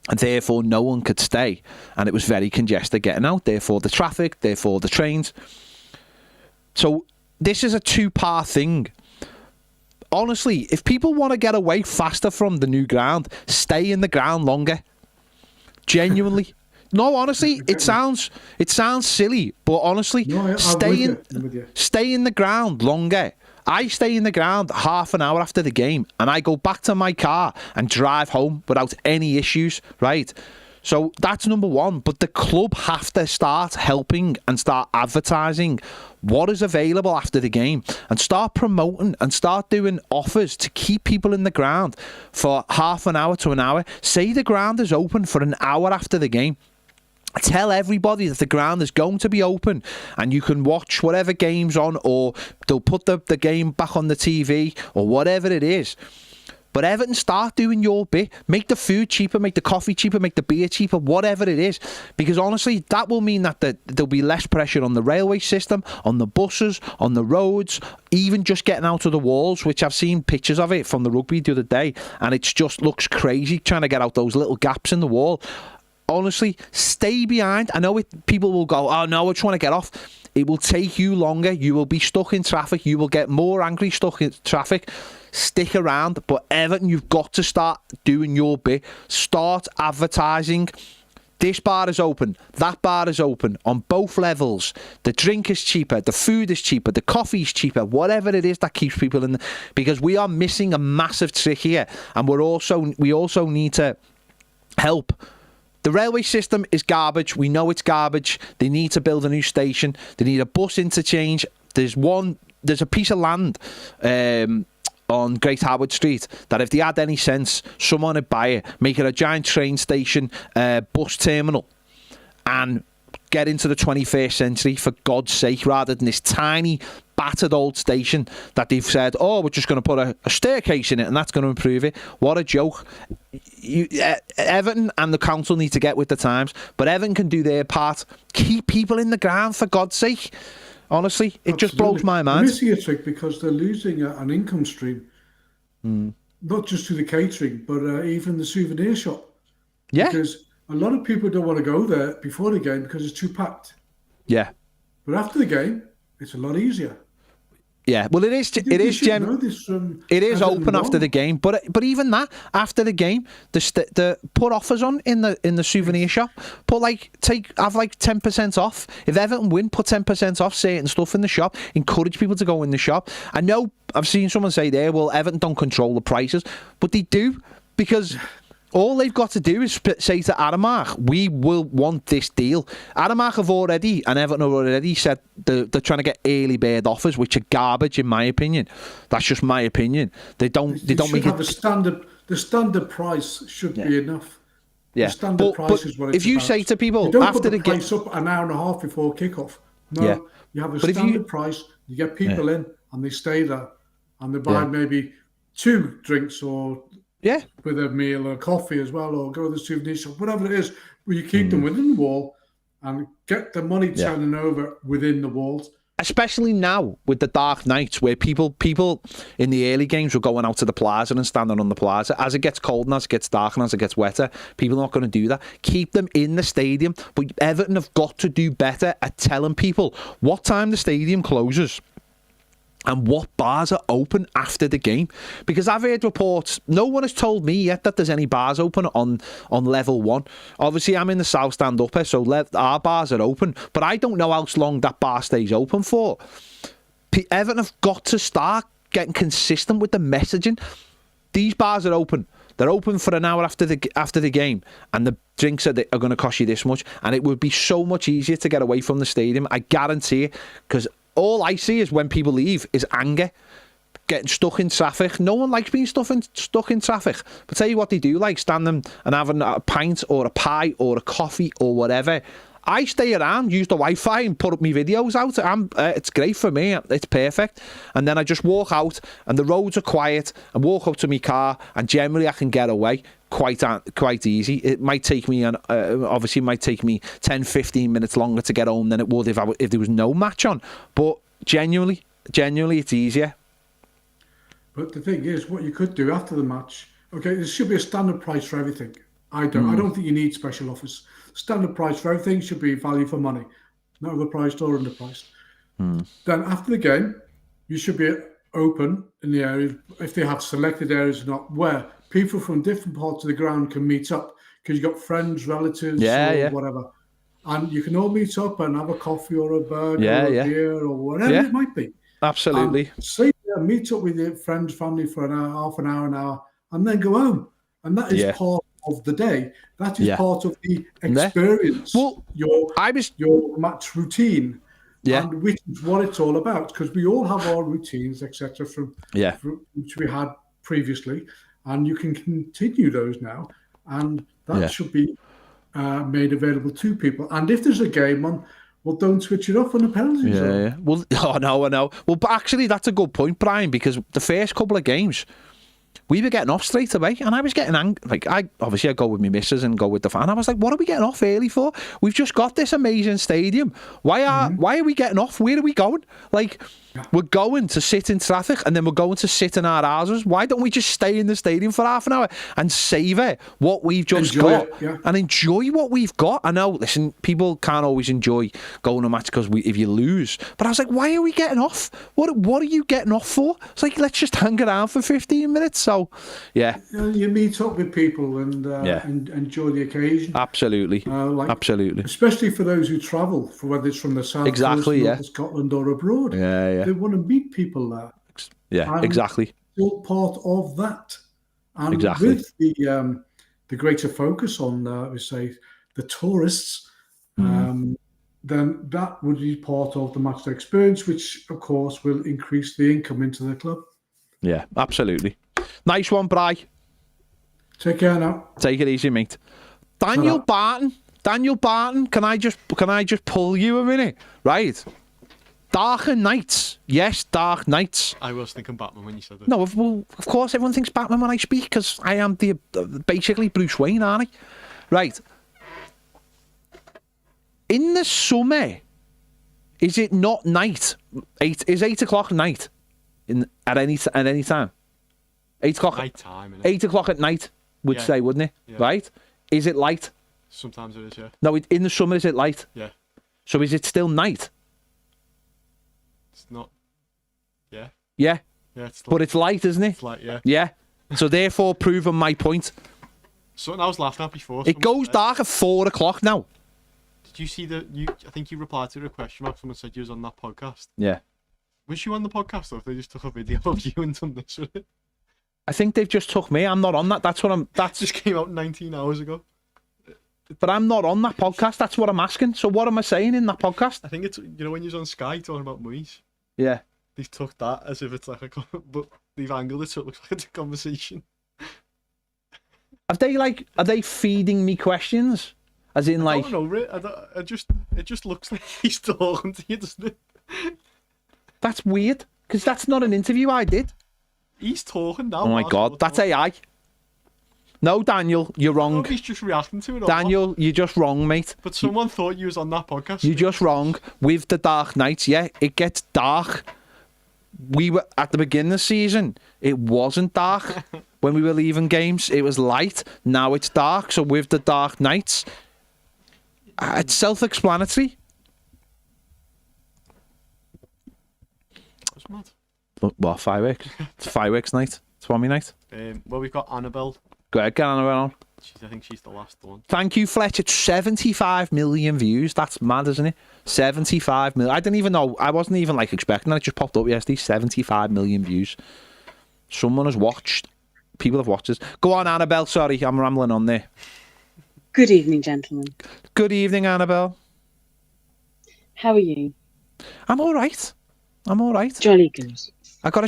And therefore, no one could stay. And it was very congested getting out. Therefore, the traffic. Therefore, the trains. So, this is a two-part thing. Honestly, if people want to get away faster from the new ground, stay in the ground longer. Genuinely. No, honestly, it sounds silly, but honestly, stay in the ground longer. I stay in the ground half an hour after the game, and I go back to my car and drive home without any issues, right? So that's number one. But the club have to start helping and start advertising what is available after the game, and start promoting and start doing offers to keep people in the ground for half an hour to an hour. Say the ground is open for an hour after the game. Tell everybody that the ground is going to be open and you can watch whatever game's on, or they'll put the game back on the TV or whatever it is. But Everton, start doing your bit. Make the food cheaper, make the coffee cheaper, make the beer cheaper, whatever it is. Because honestly, that will mean that there'll be less pressure on the railway system, on the buses, on the roads, even just getting out of the walls, which I've seen pictures of it from the rugby the other day, and it just looks crazy trying to get out those little gaps in the wall. Honestly, stay behind. I know people will go, oh no, we're trying to get off. It will take you longer. You will be stuck in traffic. You will get more angry stuck in traffic. Stick around. But Everton, you've got to start doing your bit. Start advertising. This bar is open. That bar is open on both levels. The drink is cheaper. The food is cheaper. The coffee is cheaper. Whatever it is that keeps people in. Because we are missing a massive trick here, and we also need to help. The railway system is garbage. We know it's garbage. They need to build a new station. They need a bus interchange. There's a piece of land on Great Howard Street that if they had any sense, someone would buy it, make it a giant train station, bus terminal, and get into the 21st century, for God's sake, rather than this tiny, battered old station that they've said, oh, we're just going to put a staircase in it and that's going to improve it. What a joke. Everton and the council need to get with the times, but Everton can do their part. Keep people in the ground, for God's sake. Honestly, it just blows my mind. They're missing a trick because they're losing an income stream, not just to the catering, but even the souvenir shop. Yeah. Because a lot of people don't want to go there before the game because it's too packed. Yeah. But after the game, it's a lot easier. Yeah, well, it is open after the game, but even that after the game, the put offers on in the souvenir shop. Have 10% off. If Everton win, put 10% off certain stuff in the shop. Encourage people to go in the shop. I know I've seen someone say there, well, Everton don't control the prices, but they do, because all they've got to do is say to Aramark, we will want this deal. Aramark and Everton have already said they're trying to get early bird offers, which are garbage in my opinion. That's just my opinion. They don't make it. The standard price should be enough. Yeah. The standard price is what it's if you about. say to people, you don't after put the the game, price up an hour and a half before kickoff. No, you have a standard price. You get people in and they stay there, and they buy maybe 2 drinks or with a meal or coffee as well, or go to the souvenir shop, whatever it is, where you keep them within the wall and get the money turning over within the walls. Especially now with the dark nights, where people in the early games were going out to the plaza and standing on the plaza. As it gets cold and as it gets dark and as it gets wetter, people are not going to do that. Keep them in the stadium. But Everton have got to do better at telling people what time the stadium closes and what bars are open after the game. Because I've heard reports, no one has told me yet that there's any bars open on level 1. Obviously, I'm in the South Stand upper, so our bars are open, but I don't know how long that bar stays open for. Everton have got to start getting consistent with the messaging. These bars are open. They're open for an hour after the game, and the drinks are going to cost you this much, and it would be so much easier to get away from the stadium, I guarantee it, because all I see is when people leave is anger, getting stuck in traffic. No one likes being stuck in traffic. But tell you what they do like, standing and having a pint or a pie or a coffee or whatever. I stay around, use the Wi-Fi and put up my videos out. It's great for me. It's perfect. And then I just walk out and the roads are quiet and walk up to my car, and generally I can get away quite easy. It might take me, obviously it might take me 10, 15 minutes longer to get home than it would if there was no match on. But genuinely, it's easier. But the thing is, what you could do after the match, okay, there should be a standard price for everything. I don't think you need special offers. Standard price for everything should be value for money, not overpriced or underpriced. Then after the game, you should be open in the area, if they have selected areas or not, where people from different parts of the ground can meet up, because you've got friends, relatives, or whatever. And you can all meet up and have a coffee or a burger or a beer or whatever it might be. Absolutely. And meet up with your friends, family for an hour, half an hour, and then go home. And that is part of the day. That is part of the experience. Well, your match routine. And which is what it's all about, because we all have our routines, etc., from which we had previously, and you can continue those now, and that should be made available to people. And if there's a game on, well, don't switch it off on the penalty zone. Well, I know. Well, but actually, that's a good point, Brian, because the first couple of games, we were getting off straight away, and I was getting angry. Like, I go with my missus and go with the fan. I was like, what are we getting off early for? We've just got this amazing stadium. Why are we getting off? Where are we going? Like, we're going to sit in traffic, and then we're going to sit in our houses. Why don't we just stay in the stadium for half an hour and savour what we've just got and enjoy what we've got? I know, listen, people can't always enjoy going to a match because if you lose. But I was like, why are we getting off? What are you getting off for? It's like, let's just hang around for 15 minutes. So, yeah. You meet up with people and enjoy the occasion. Absolutely. Absolutely. Especially for those who travel, for whether it's from the south coast, North of Scotland or abroad. Yeah. They want to meet people there. Yeah, exactly. Still part of that. And exactly. With the greater focus on, we say, the tourists, then that would be part of the matchday experience, which, of course, will increase the income into the club. Yeah, absolutely. Nice one, Bri. Take care now. Take it easy, mate. Daniel Barton, can I just pull you a minute? Right. Darker nights. Yes, dark nights. I was thinking Batman when you said that. No, of course everyone thinks Batman when I speak, because I am basically Bruce Wayne, aren't I? Right. In the summer, is it not night? Is 8 o'clock night? At any time? 8 o'clock. Night time. 8 o'clock at night, would say, wouldn't it? Yeah. Right? Is it light? Sometimes it is, yeah. No, in the summer, is it light? Yeah. So is it still night? It's not. Yeah. Yeah. Yeah, it's but it's light, isn't it? It's light, yeah. Yeah. So therefore, proving my point. Something I was laughing at before. It goes dark at 4 o'clock now. Did you see I think you replied to a question mark. Someone said you was on that podcast. Yeah. Was you on the podcast, or if they just took a video of you and done this with it? I think they've just took me. I'm not on that. That just came out 19 hours ago. But I'm not on that podcast. That's what I'm asking. So what am I saying in that podcast? I think it's, when you're on Sky talking about Moyes. Yeah. They've took that as if it's like but they've angled it so it looks like it's a conversation. Are they feeding me questions? As in, like... I don't know, Rick. It just looks like he's talking to you, doesn't it? That's weird, because that's not an interview I did. He's talking now. Oh my God, that's AI. No, Daniel, you're wrong. He's just reacting to it. Daniel, you're just wrong, mate. But someone thought you was on that podcast. You're just wrong. With the dark nights, yeah, it gets dark. We were at the beginning of the season. It wasn't dark when we were leaving games. It was light. Now it's dark. So with the dark nights, it's self-explanatory. That's mad. What, fireworks? It's fireworks night. Swami night. Well, we've got Annabelle. Go ahead, get Annabelle on. I think she's the last one. Thank you, Fletch. It's 75 million views. That's mad, isn't it? 75 million. I didn't even know. I wasn't even expecting that. It just popped up yesterday. 75 million views. Someone has watched. People have watched this. Go on, Annabelle. Sorry, I'm rambling on there. Good evening, gentlemen. Good evening, Annabelle. How are you? I'm all right. Jolly good. I got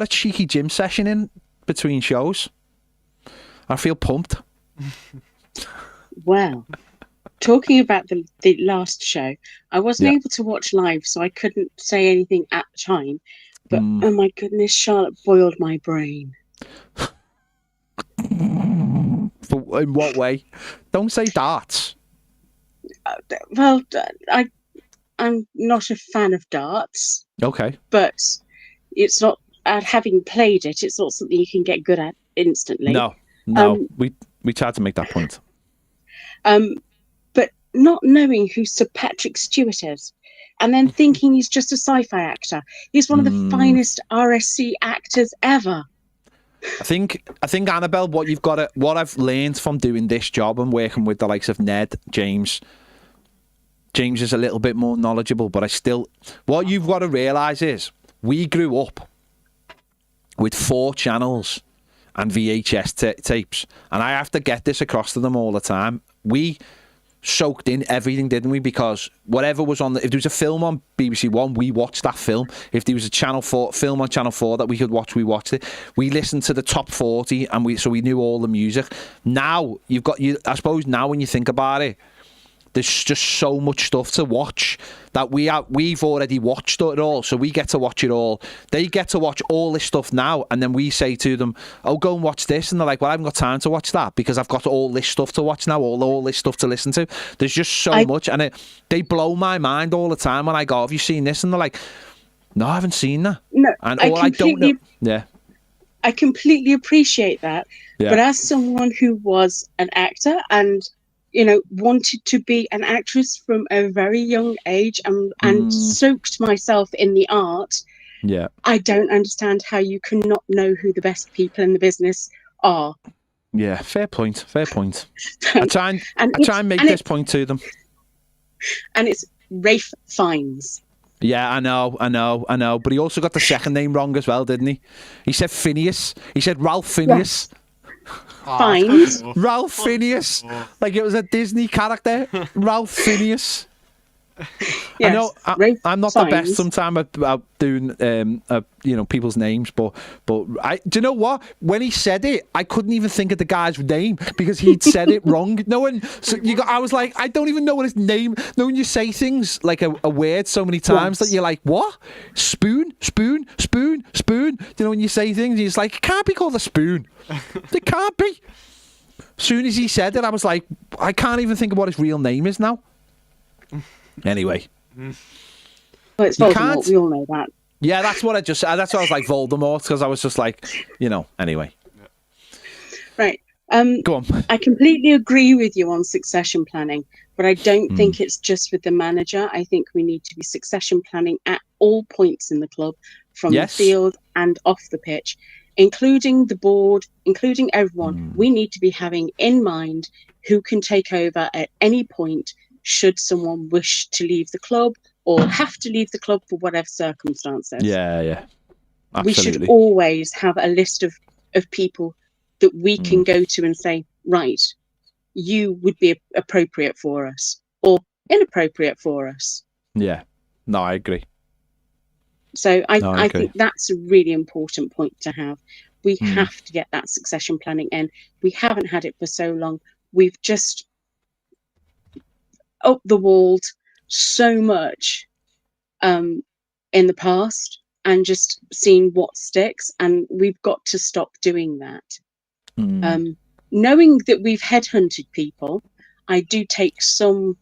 a cheeky gym session in between shows. I feel pumped. Well, talking about the last show, I wasn't able to watch live, so I couldn't say anything at the time. But oh my goodness, Charlotte boiled my brain. In what way? Don't say darts. Well, I'm not a fan of darts. Okay. But it's not, having played it, it's not something you can get good at instantly. No, we tried to make that point. But not knowing who Sir Patrick Stewart is, and then thinking he's just a sci-fi actor. He's one of the finest RSC actors ever. I think Annabelle, what I've learned from doing this job and working with the likes of Ned, James is a little bit more knowledgeable, but what you've got to realise is we grew up with 4 channels and VHS tapes, and I have to get this across to them all the time. We soaked in everything, didn't we? Because whatever was on, if there was a film on BBC One, we watched that film. If there was a Channel 4 film on Channel 4 that we could watch, we watched it. We listened to the top 40, and we knew all the music. Now I suppose now when you think about it, there's just so much stuff to watch that we've already watched it all, so we get to watch it all. They get to watch all this stuff now, and then we say to them, "Oh, go and watch this," and they're like, "Well, I haven't got time to watch that because I've got all this stuff to watch now, all this stuff to listen to." There's just so much, and they blow my mind all the time when I go, "Have you seen this?" And they're like, "No, I haven't seen that." No, and I don't know. Yeah. I completely appreciate that. Yeah. But as someone who was an actor and, wanted to be an actress from a very young age and soaked myself in the art, yeah, I don't understand how you cannot know who the best people in the business are. Yeah, fair point. I try and make this point to them. And it's Rafe Fiennes. Yeah, I know. But he also got the second name wrong as well, didn't he? He said Phineas. He said Ralph Phineas. Yes. Fiennes. Ralph Phineas. Like it was a Disney character. Ralph Phineas. Yes, I know I'm not the best sometimes about doing people's names, but do you know what? When he said it, I couldn't even think of the guy's name because he'd said it wrong. I was like, I don't even know what his name. No, when you say things like a word so many times that you're like, what? Spoon. You know, when you say things, you're just like, it can't be called a spoon. It can't be. As soon as he said it, I was like, I can't even think of what his real name is now. Anyway. Well, it's Voldemort. We all know that. Yeah, that's what I was like, Voldemort, because I was just like, anyway. Right. Go on. I completely agree with you on succession planning, but I don't think it's just with the manager. I think we need to be succession planning at all points in the club, from the field and off the pitch, including the board, including everyone. We need to be having in mind who can take over at any point should someone wish to leave the club or have to leave the club for whatever circumstances. Yeah. Absolutely. We should always have a list of people that we can go to and say, right, you would be appropriate for us or inappropriate for us. Yeah. No, I agree. So I think that's a really important point to have. We have to get that succession planning in. We haven't had it for so long. We've just up the walled so much in the past and just seen what sticks, and we've got to stop doing that. Knowing that we've headhunted people, I do take some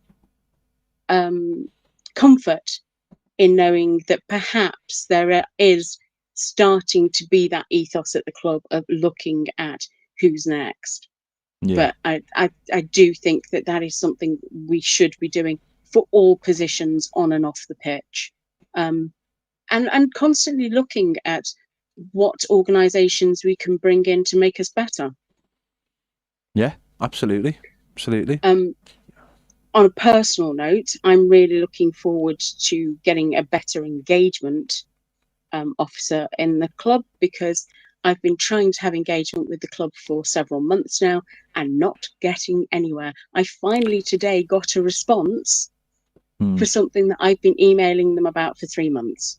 comfort in knowing that perhaps there is starting to be that ethos at the club of looking at who's next. Yeah. But I do think that is something we should be doing for all positions on and off the pitch, and constantly looking at what organisations we can bring in to make us better. Yeah, absolutely. On a personal note, I'm really looking forward to getting a better engagement officer in the club, because I've been trying to have engagement with the club for several months now and not getting anywhere. I finally today got a response for something that I've been emailing them about for 3 months.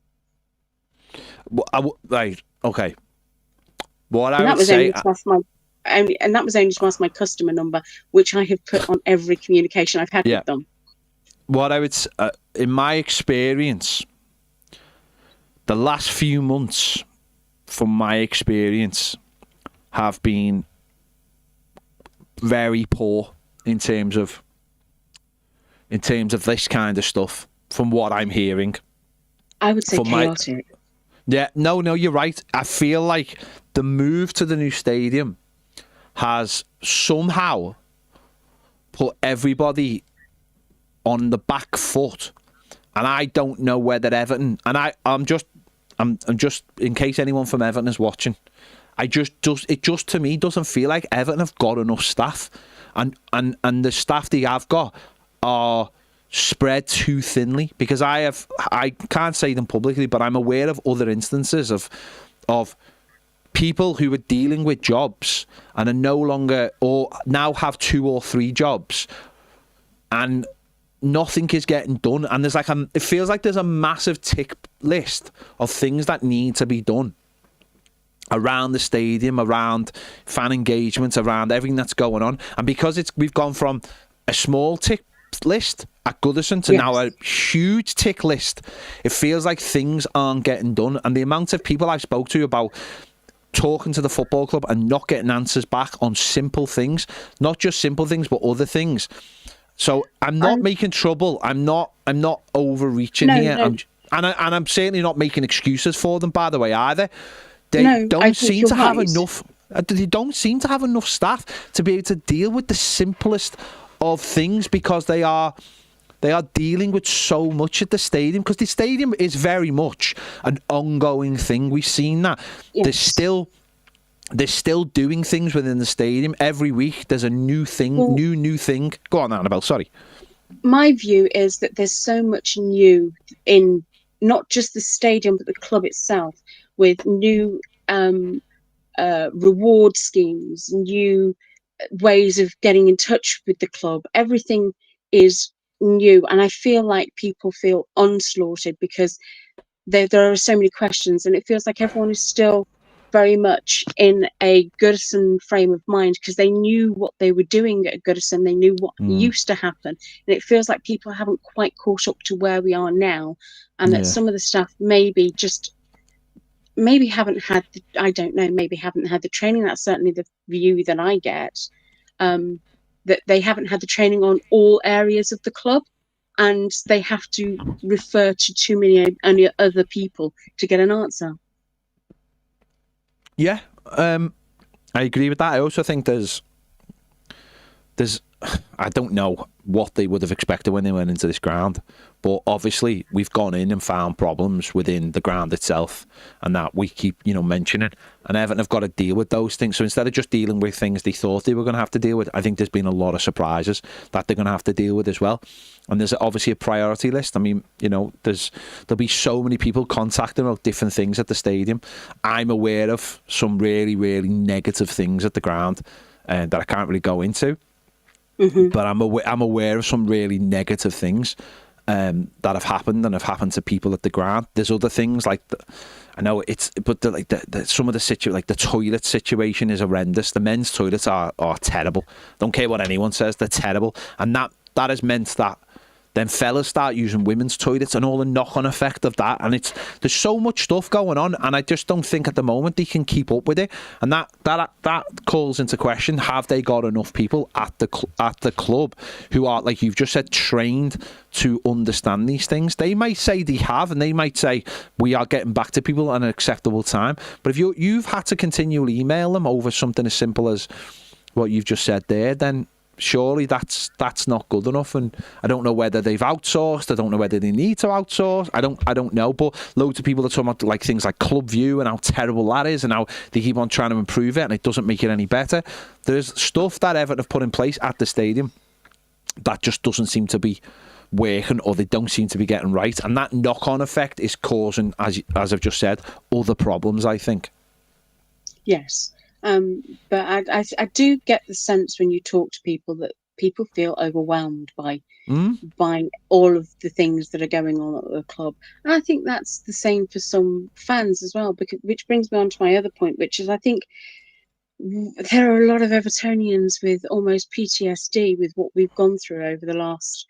Right, okay. What and I that would was say... and that was only to ask my customer number, which I have put on every communication I've had with them. What I would... in my experience, the last few months... from my experience, have been very poor in terms of this kind of stuff. From what I'm hearing, I would say chaotic. No, you're right. I feel like the move to the new stadium has somehow put everybody on the back foot, and I don't know whether Everton. And I'm just in case anyone from Everton is watching, it just to me doesn't feel like Everton have got enough staff, and the staff they have got are spread too thinly, because I can't say them publicly, but I'm aware of other instances of people who are dealing with jobs and are no longer, or now have 2 or 3 jobs, and nothing is getting done, and there's it feels like there's a massive tick list of things that need to be done around the stadium, around fan engagement, around everything that's going on. And because we've gone from a small tick list at Goodison to now a huge tick list. It feels like things aren't getting done, and the amount of people I've spoke to about talking to the football club and not getting answers back on simple things, not just simple things but other things. So I'm not making trouble. I'm not overreaching here. No. I'm certainly not making excuses for them, by the way, either. They don't seem to have enough. They don't seem to have enough staff to be able to deal with the simplest of things, because they are dealing with so much at the stadium, because the stadium is very much an ongoing thing. We've seen that. Yes. They're still doing things within the stadium every week. There's a new thing, new thing. Go on, Annabelle, sorry. My view is that there's so much new in not just the stadium but the club itself, with new reward schemes, new ways of getting in touch with the club. Everything is new, and I feel like people feel onslaughted because there are so many questions, and it feels like everyone is still very much in a Goodison frame of mind, because they knew what they were doing at Goodison, they knew what used to happen, and it feels like people haven't quite caught up to where we are now, and that some of the staff maybe haven't had the training. That's certainly the view that I get, that they haven't had the training on all areas of the club, and they have to refer to too many other people to get an answer. Yeah, I agree with that. I also think there's I don't know what they would have expected when they went into this ground, but obviously we've gone in and found problems within the ground itself, and that we keep mentioning, and Everton have got to deal with those things. So instead of just dealing with things they thought they were going to have to deal with, I think there's been a lot of surprises that they're going to have to deal with as well. And there's obviously a priority list. I mean, there'll be so many people contacting about different things at the stadium. I'm aware of some really, really negative things at the ground that I can't really go into. But I'm aware of some really negative things that have happened to people at the ground. There's other things like some of the the toilet situation is horrendous. The men's toilets are terrible. Don't care what anyone says, they're terrible, and that has meant that then fellas start using women's toilets and all the knock-on effect of that. And there's so much stuff going on, and I just don't think at the moment they can keep up with it. And that calls into question: have they got enough people at the club who are, like you've just said, trained to understand these things? They might say they have, and they might say we are getting back to people at an acceptable time. But if you've had to continually email them over something as simple as what you've just said there, then surely that's not good enough. And I don't know whether they've outsourced. I don't know whether they need to outsource. I don't know. But loads of people are talking about things like Club View and how terrible that is, and how they keep on trying to improve it, and it doesn't make it any better. There's stuff that Everton have put in place at the stadium that just doesn't seem to be working, or they don't seem to be getting right, and that knock-on effect is causing, as I've just said, other problems, I think. Yes. But I do get the sense when you talk to people that people feel overwhelmed by all of the things that are going on at the club. And I think that's the same for some fans as well, which brings me on to my other point, which is I think there are a lot of Evertonians with almost PTSD with what we've gone through over the last,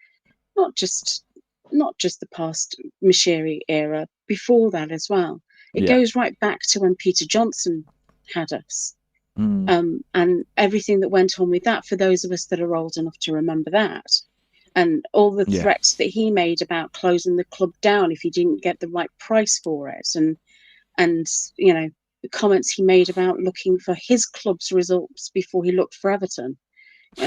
not just the past Moshiri era, before that as well. It goes right back to when Peter Johnson had us. And everything that went on with that, for those of us that are old enough to remember that, and all the threats that he made about closing the club down if he didn't get the right price for it, and the comments he made about looking for his club's results before he looked for Everton. So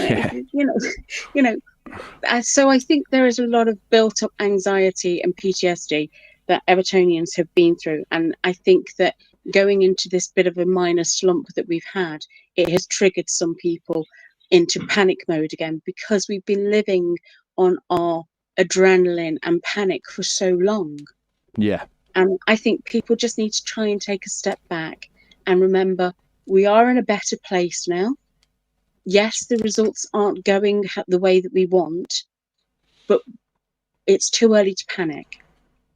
I think there is a lot of built up anxiety and PTSD that Evertonians have been through, and I think that going into this bit of a minor slump that we've had, it has triggered some people into panic mode again, because we've been living on our adrenaline and panic for so long. Yeah. And I think people just need to try and take a step back and remember we are in a better place now. Yes, the results aren't going the way that we want, but it's too early to panic.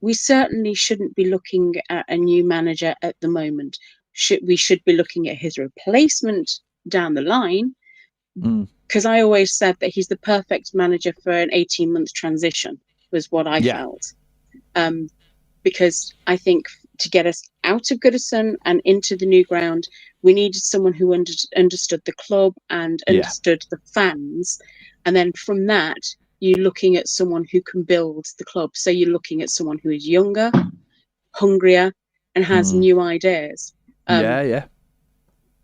We certainly shouldn't be looking at a new manager at the moment. We should be looking at his replacement down the line, because I always said that he's the perfect manager for an 18-month transition, was what I felt. Because I think to get us out of Goodison and into the new ground, we needed someone who understood the club and understood the fans. And then from that, you're looking at someone who can build the club. So you're looking at someone who is younger, hungrier, and has new ideas.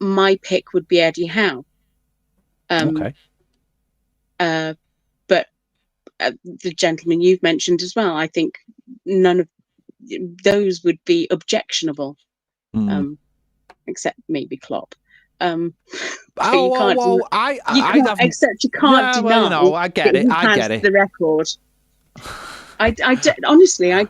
My pick would be Eddie Howe. But the gentleman you've mentioned as well, I think none of those would be objectionable, except maybe Klopp. You can't deny. No, I get it. I get it. The record. Honestly, I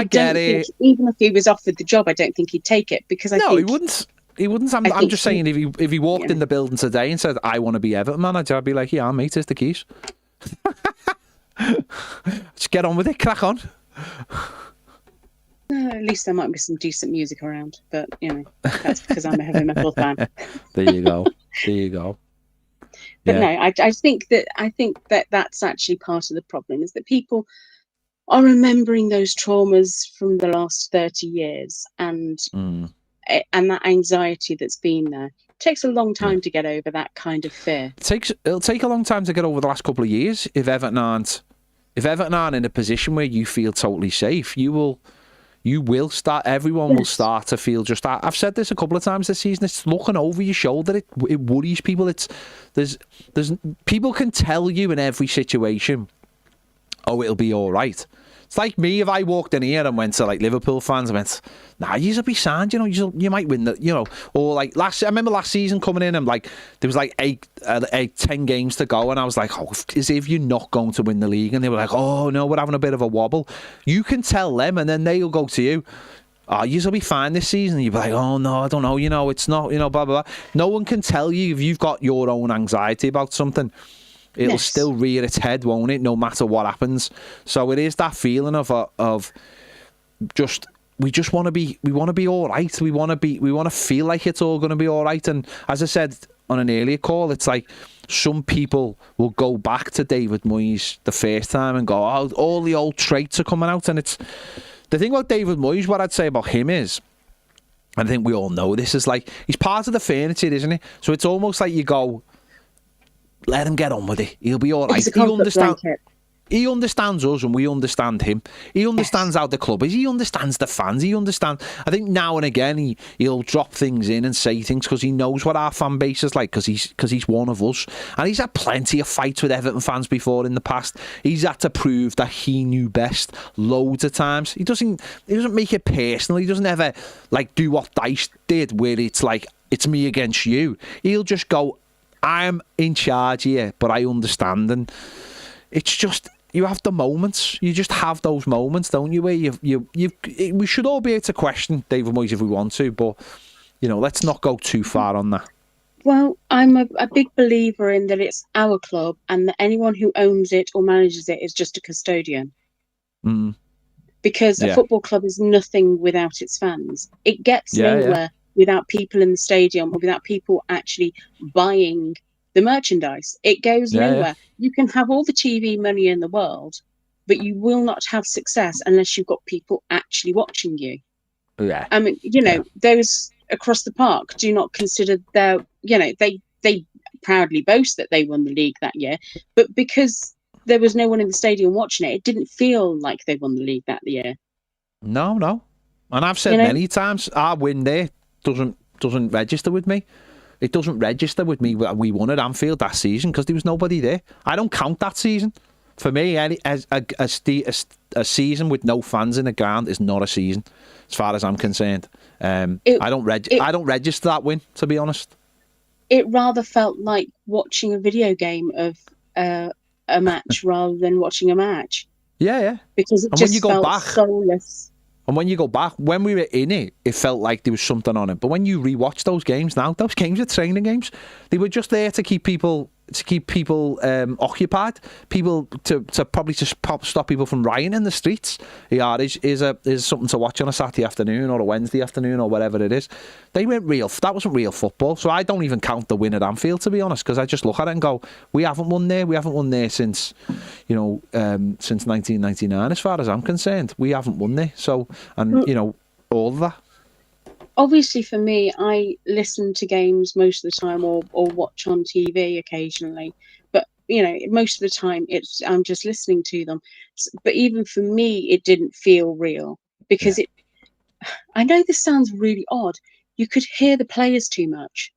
don't think, even if he was offered the job, I don't think he'd take it, because he wouldn't. He wouldn't. I'm just saying, if he walked in the building today and said, "I want to be Everton manager," I'd be like, "Yeah, mate, here's the keys. Just get on with it. Crack on." At least there might be some decent music around, but that's because I'm a heavy metal fan. There you go. But no, I think that that's actually part of the problem, is that people are remembering those traumas from the last 30 years and that anxiety that's been there. It takes a long time to get over that kind of fear. It'll take a long time to get over the last couple of years. If Everton aren't in a position where you feel totally safe, you will start. Everyone will start to feel just that. I've said this a couple of times this season. It's looking over your shoulder. It worries people. There's people can tell you in every situation, "Oh, it'll be all right." It's like me, if I walked in here and went to like Liverpool fans and went, "Nah, you'll be signed, you might win the, or like I remember last season coming in and like there was like 10 games to go and I was like, "Oh, as if you're not going to win the league," and they were like, "Oh no, we're having a bit of a wobble." You can tell them, and then they'll go to you, "Oh, you'll be fine this season." And you'll be like, "Oh no, I don't know, it's not, blah blah blah." No one can tell you if you've got your own anxiety about something. It'll still rear its head, won't it? No matter what happens. So it is that feeling of just we want to be all right. We want to feel like it's all going to be all right. And as I said on an earlier call, it's like some people will go back to David Moyes the first time and go, "Oh, all the old traits are coming out." And it's the thing about David Moyes. What I'd say about him is, and I think we all know this, is like he's part of the furniture, isn't he? So it's almost like you go, let him get on with it. He'll be all right. He understands us and we understand him. He understands how the club is. He understands the fans. I think now and again he'll drop things in and say things because he knows what our fan base is like, because he's one of us. And he's had plenty of fights with Everton fans before in the past. He's had to prove that he knew best loads of times. He doesn't make it personal. He doesn't ever like do what Dice did, where it's like, it's me against you. He'll just go, "I'm in charge here, but I understand." And it's just, you have the moments. You just have those moments, don't you? Where we should all be able to question David Moyes if we want to, but let's not go too far on that. Well, I'm a big believer in that it's our club, and that anyone who owns it or manages it is just a custodian. Because a football club is nothing without its fans. It gets nowhere without people in the stadium, or without people actually buying the merchandise. It goes nowhere. You can have all the TV money in the world, but you will not have success unless you've got people actually watching you. Yeah. I mean, those across the park do not consider they proudly boast that they won the league that year, but because there was no one in the stadium watching it, it didn't feel like they won the league that year. No. And I've said many times, our win there doesn't register with me. It doesn't register with me. We won at Anfield that season because there was nobody there. I don't count that season. For me, a season with no fans in the ground is not a season, as far as I'm concerned. I don't register that win, to be honest. It rather felt like watching a video game of a match rather than watching a match. Yeah. Because it just felt soulless. And when you go back, when we were in it, it felt like there was something on it. But when you rewatch those games now, those games are training games. They were just there to keep people people occupied, people to probably just stop people from rioting in the streets. Yeah, is something to watch on a Saturday afternoon or a Wednesday afternoon or whatever it is. They weren't real. That wasn't real football. So I don't even count the win at Anfield, to be honest, because I just look at it and go, we haven't won there. We haven't won there since, since 1999, as far as I'm concerned. We haven't won there. So, and all of that. Obviously, for me, I listen to games most of the time, or watch on TV occasionally. But most of the time, I'm just listening to them. But even for me, it didn't feel real because I know this sounds really odd. You could hear the players too much.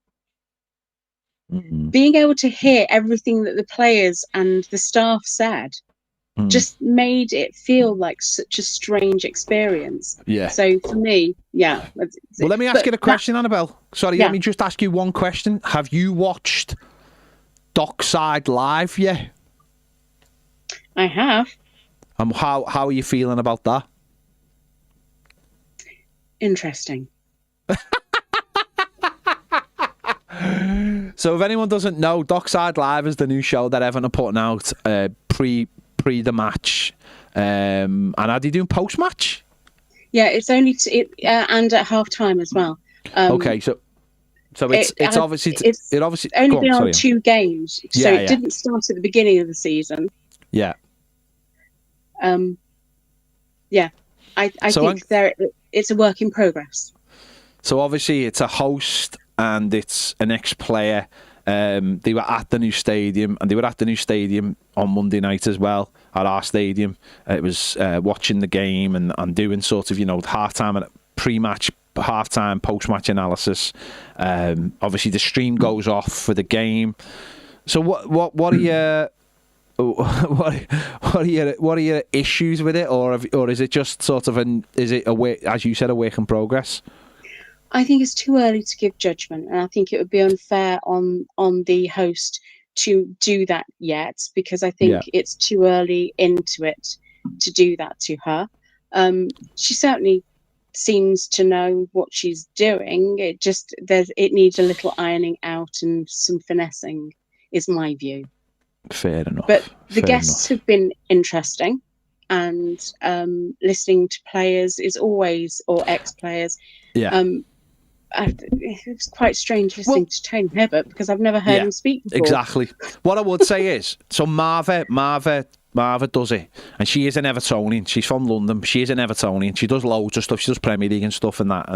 Mm-hmm. Being able to hear everything that the players and the staff said just made it feel like such a strange experience. Yeah. So for me, yeah. Well, let me ask you a question, Annabelle. Sorry, let me just ask you one question. Have you watched Dockside Live yet? I have. How are you feeling about that? Interesting. So if anyone doesn't know, Dockside Live is the new show that Everton are putting out pre the match. And are they doing post match? Yeah, it's only and at half time as well. Okay, so it's obviously only been on 2 games, so it didn't start at the beginning of the season. Yeah. I think it's a work in progress. So obviously it's a host and it's an ex-player. They were at the new stadium, and they were at the new stadium on Monday night as well, at our stadium. It was watching the game and doing sort of, half-time and pre-match, half-time, post-match analysis. Obviously the stream goes off for the game. So what are your what are your issues with it, or is it just sort of as you said, a work in progress? I think it's too early to give judgment, and I think it would be unfair on the host to do that yet, because I think it's too early into it to do that to her. She certainly seems to know what she's doing. It needs a little ironing out and some finessing, is my view. Fair enough. But the guests have been interesting, and listening to players is always, or ex-players. Yeah. It's quite strange listening to Tony Hibbert, because I've never heard him speak before. Exactly. What I would say is, so Marva does it, and she is an Evertonian. She's from London. She is an Evertonian. She does loads of stuff. She does Premier League and stuff and that,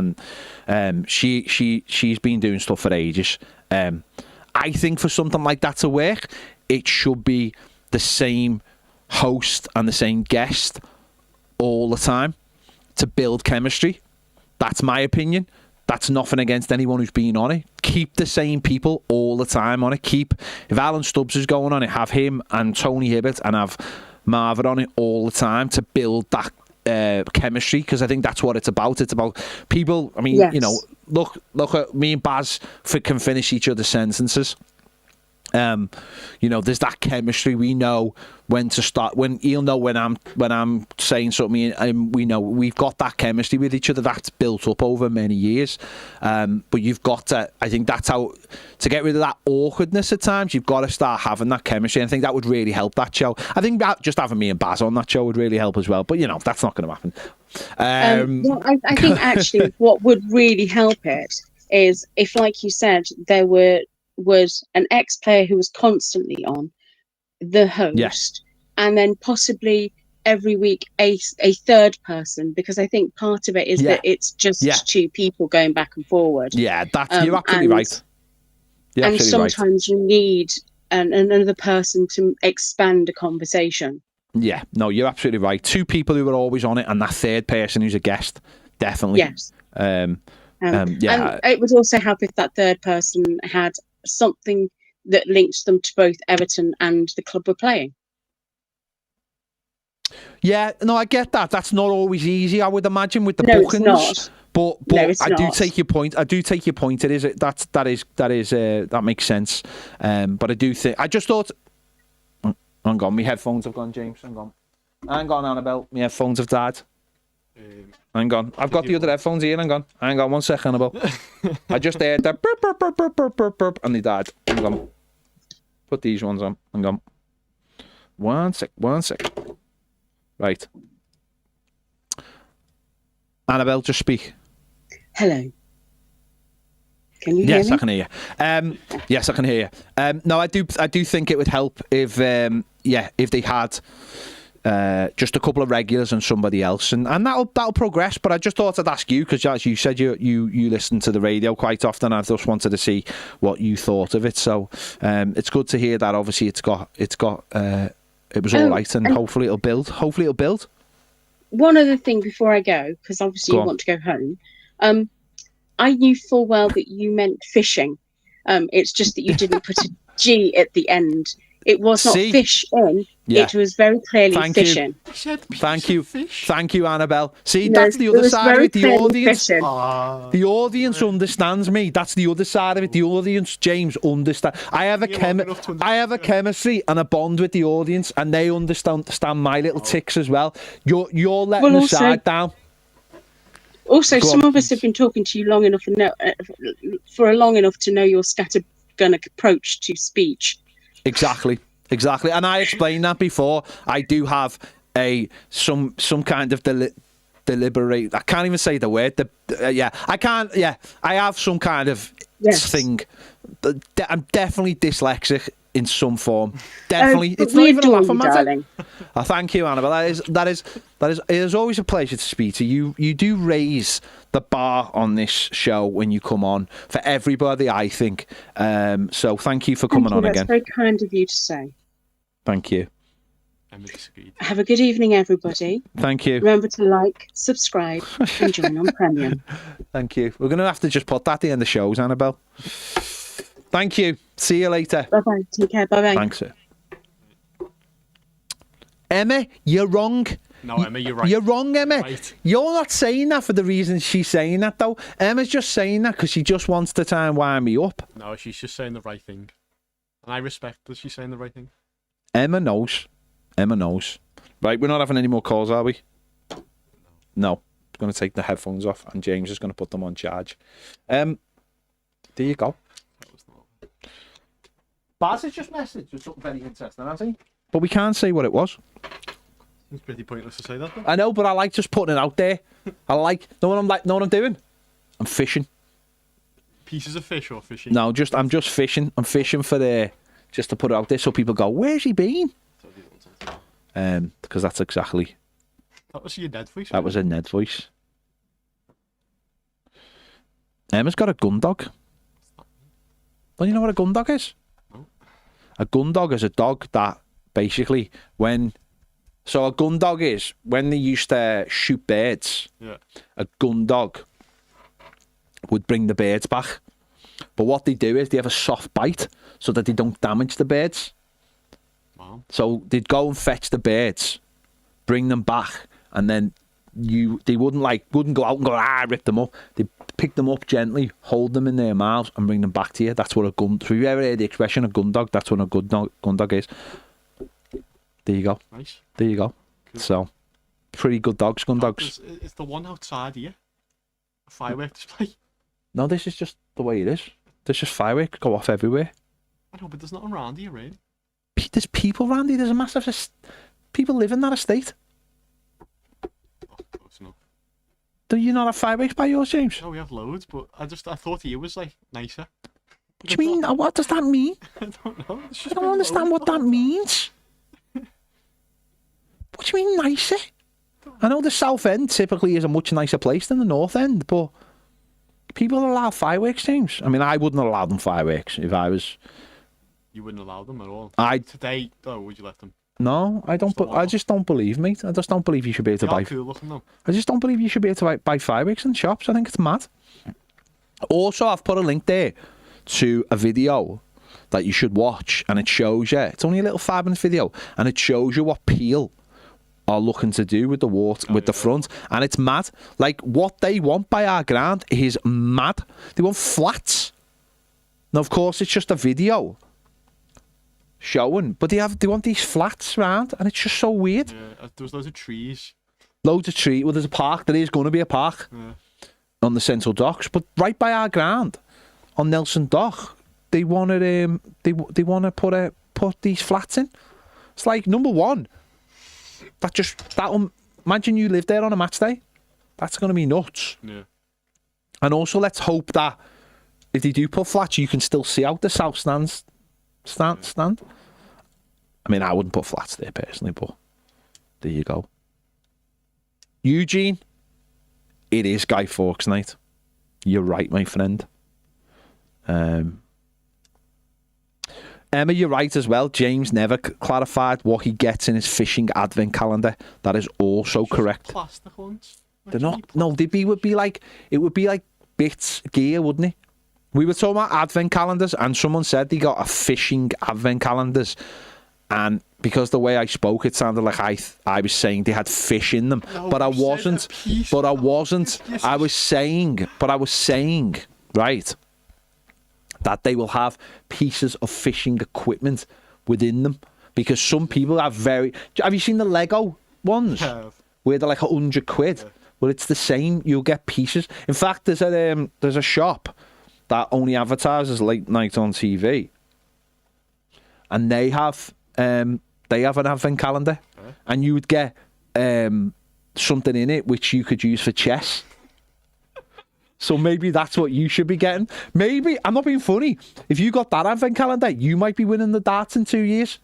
and she's been doing stuff for ages. I think for something like that to work, it should be the same host and the same guest all the time to build chemistry. That's my opinion. That's nothing against anyone who's been on it. Keep the same people all the time on it. If Alan Stubbs is going on it, have him and Tony Hibbert and have Marvin on it all the time to build that chemistry, because I think that's what it's about. It's about people. I mean, look at me and Baz can finish each other's sentences. There's that chemistry. We know when to start. When he'll know when I'm saying something, and we know we've got that chemistry with each other. That's built up over many years. But you've got to. I think that's how to get rid of that awkwardness at times. You've got to start having that chemistry. And I think that would really help that show. I think that just having me and Baz on that show would really help as well. But that's not going to happen. I think actually what would really help it is if, like you said, there was an ex-player who was constantly on, the host, and then possibly every week a third person, because I think part of it is that it's just 2 people going back and forward. Yeah, that's you're absolutely right. And sometimes you need another person to expand a conversation. Yeah, no, you're absolutely right. 2 people who are always on it, and that third person who's a guest, definitely. Yes. And it would also help if that third person had something that links them to both Everton and the club we're playing. Yeah, no, I get that. That's not always easy, I would imagine, with the bookings. It's not. But I do take your point. It is that makes sense. But I do think I just thought. Hang on, my headphones have gone, James. Hang on, Annabelle. My headphones have died. Hang on, I've got the other headphones here. Hang on 1 second, Annabelle. I just heard that burp, burp, burp, burp, burp, burp, burp, and they died. Hang on. Put these ones on. Hang on. One sec. Right. Annabelle, just speak. Hello. Can you hear me? Yes, I can hear you. Yes, I can hear you. No, I do think it would help if they had just a couple of regulars and somebody else, and that'll progress. But I just thought I'd ask you, because as you said, you listen to the radio quite often. I just wanted to see what you thought of it. So it's good to hear that. Obviously, it was all right, and hopefully it'll build. One other thing before I go, because obviously you want to go home. I knew full well that you meant fishing. It's just that you didn't put a G at the end. It was not fish in. Yeah. It was very clearly fishing. Thank you, Annabelle. See, that's the other side of it. The audience understands me. That's the other side of it. The audience, James, understand. I have a chemistry and a bond with the audience, and they understand my little tics as well. You're letting the side down. Also, some of us have been talking to you long enough to know your scattergun approach to speech. Exactly. And I explained that before. I do have some kind of deliberate. I can't even say the word. I can't. Yeah, I have some kind of thing. I'm definitely dyslexic in some form. Definitely. It's not even a laughing matter. Thank you, Annabelle. That is. It is always a pleasure to speak to you. You do raise the bar on this show when you come on for everybody, I think. So thank you for coming on again. That's very kind of you to say. Thank you. Have a good evening, everybody. Thank you. Remember to like, subscribe, and join on Premium. Thank you. We're going to have to just put that at the end of the shows, Annabelle. Thank you. See you later. Bye-bye. Take care. Bye-bye. Thanks, sir. Emma, you're wrong. No, Emma, you're right. You're wrong, Emma. Right. You're not saying that for the reason she's saying that, though. Emma's just saying that because she just wants to try and wind me up. No, she's just saying the right thing. And I respect that she's saying the right thing. Emma knows. Right, we're not having any more calls, are we? No. I'm going to take the headphones off, and James is going to put them on charge. There you go. Baz has just messaged with something very interesting, hasn't he? But we can't say what it was. It's pretty pointless to say that, though. I know, but I like just putting it out there. Know what I'm doing? I'm fishing. Pieces of fish or fishing? No, I'm just fishing. I'm fishing for just to put it out there so people go, where's he been? Because that's exactly. That was your Ned voice. That was a Ned voice. Emma's got a gun dog. Don't you know what a gun dog is? No. A gun dog is a dog that basically So a gun dog is when they used to shoot birds. Yeah. A gun dog would bring the birds back. But what they do is they have a soft bite so that they don't damage the birds. Wow. So they'd go and fetch the birds, bring them back, and then they wouldn't go out and go rip them up. They pick them up gently, hold them in their mouths, and bring them back to you. That's what a gun. If you ever heard the expression a gun dog, that's what a gun dog is. There you go. Nice. There you go. Cool. So, pretty good dogs, gun dogs. Is the one outside here a fireworks display? No, this is just the way it is. There's just fireworks go off everywhere. I know, but there's nothing around here, really. There's people around here. There's a massive... People live in that estate. Oh, close enough. Do you not have fireworks by yours, James? No, we have loads, but I thought here was, like, nicer. What do you mean? What does that mean? I don't know. I don't understand what that means. What do you mean nicer? I know the South End typically is a much nicer place than the North End, but people allow fireworks, James. I mean, I wouldn't allow them fireworks if I was... You wouldn't allow them at all? Today, would you let them? No, I don't. I just don't believe, mate. I just don't believe you should be able to buy... Cool looking, though. I just don't believe you should be able to buy fireworks in shops. I think it's mad. Also, I've put a link there to a video that you should watch, and it shows you... It's only a little 5-minute video, and it shows you what Peel are looking to do with the water, with the front, and it's mad. Like, what they want by our ground is mad. They want flats. Now, of course, it's just a video showing, but they want these flats round, and it's just so weird. Yeah, there's loads of trees. Loads of trees. Well, there's a park. There is going to be a park on the Central Docks, but right by our ground on Nelson Dock, they want to put put these flats in. It's like, number one, imagine you live there on a match day. That's going to be nuts. Yeah. And also, let's hope that if they do put flats, you can still see out the south stand. I mean, I wouldn't put flats there personally, but there you go. Eugene, it is Guy Fawkes night. You're right, my friend. Emma, you're right as well. James never clarified what he gets in his fishing advent calendar. That is also correct. Plastic ones. They're not. No, it would be like bits gear, wouldn't it? We were talking about advent calendars, and someone said they got a fishing advent calendars, and because the way I spoke, it sounded like I was saying they had fish in them, No, but I you wasn't. said a piece. But I wasn't. Yes. I was saying, right, that they will have pieces of fishing equipment within them, because some people have Have you seen the Lego ones? Where they're like £100? Yeah. Well, it's the same. You'll get pieces. In fact, there's a shop that only advertises late night on TV, and they have an advent calendar, and you would get something in it which you could use for chess. So maybe that's what you should be getting. Maybe, I'm not being funny, if you got that advent calendar, you might be winning the darts in 2 years.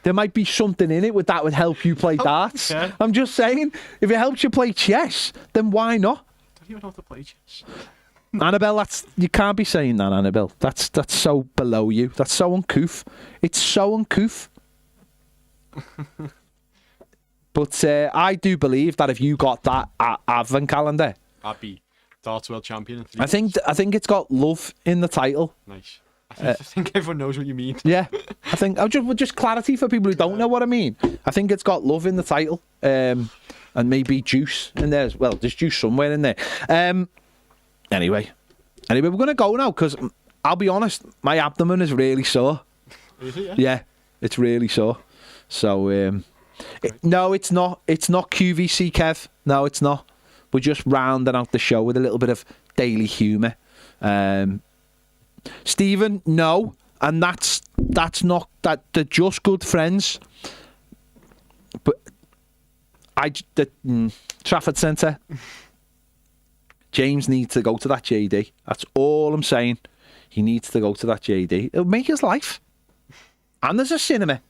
There might be something in it that would help you play darts. Yeah. I'm just saying, if it helps you play chess, then why not? Don't even know how to play chess. Annabelle, you can't be saying that, Annabelle. That's so below you. That's so uncouth. It's so uncouth. But I do believe that if you got that advent calendar, I'd be darts world champion in 3 I think it's got love in the title. Nice. I think everyone knows what you mean. Yeah, I think just clarity for people who don't know what I mean. I think it's got love in the title, and maybe juice in there as well. There's juice somewhere in there. Anyway, we're gonna go now, because I'll be honest, my abdomen is really sore. Is it? Yeah, it's really sore. So no, it's not. It's not QVC, Kev. No, it's not. We're just rounding out the show with a little bit of daily humour. Stephen, no, and that's not that. They're just good friends. But Trafford Centre. James needs to go to that JD. That's all I'm saying. He needs to go to that JD. It'll make his life. And there's a cinema.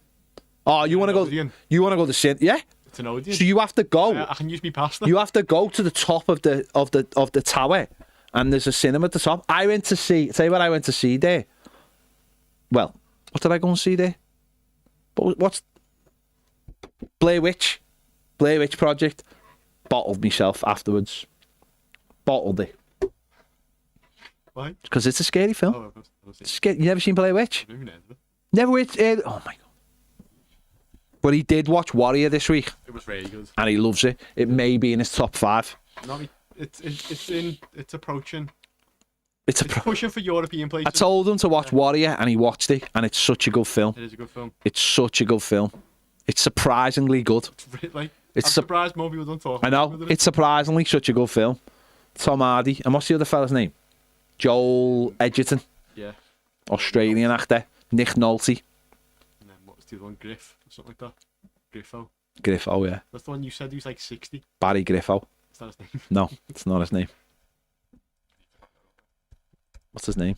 Oh, you want to go? You want to go to cinema? Yeah. It's an Odeon. So you have to go. I can use me pasta. You have to go to the top of the tower, and there's a cinema at the top. I went to see. Tell you what I went to see there. Well, what did I go and see there? What's Blair Witch Project? Bottled myself afterwards. Bottled it. Why? Because it's a scary film. Oh, It's scary. You never seen Blair Witch? I've never heard of it. Never. Oh my god. But he did watch Warrior this week. It was really good. And he loves it. It may be in his top 5. No, it's approaching. It's pushing for European places. I told him to watch Warrior, and he watched it, and it's such a good film. It is a good film. It's such a good film. It's surprisingly good. I'm It's surprised more people don't talk I know. about it. It's surprisingly such a good film. Tom Hardy. And what's the other fella's name? Joel Edgerton. Yeah. Australian actor. Nick Nolte. And then what was the other one? Griff or something like that. Griffo. Griffo, yeah. That's the one you said he was like 60. Barry Griffo. Is that his name? No, it's not his name. What's his name?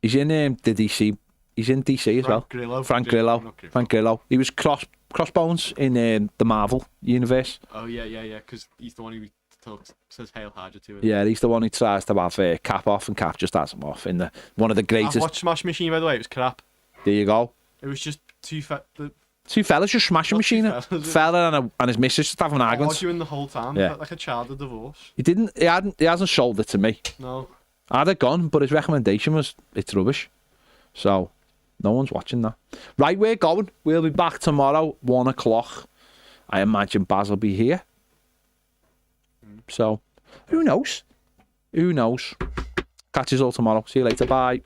He's in the DC. He's in DC as well. Frank Grillo. Frank Grillo. He was Crossbones in the Marvel universe. Oh yeah. Because he's the one who says "Hail Hydra" to him. Yeah, he's the one who tries to have Cap off, and Cap just has him off in one of the greatest. I watched Smash Machine, by the way. It was crap. There you go. It was just two fellas just smashing machine. Fella and his missus just having arguments. Arguing the whole time. Yeah. Like a child of divorce. He hasn't sold it to me. No. I'd have gone, but his recommendation was it's rubbish. So no one's watching that. Right, we're going. We'll be back tomorrow, 1 o'clock. I imagine Baz will be here. So who knows? Catch us all tomorrow. See you later. Bye.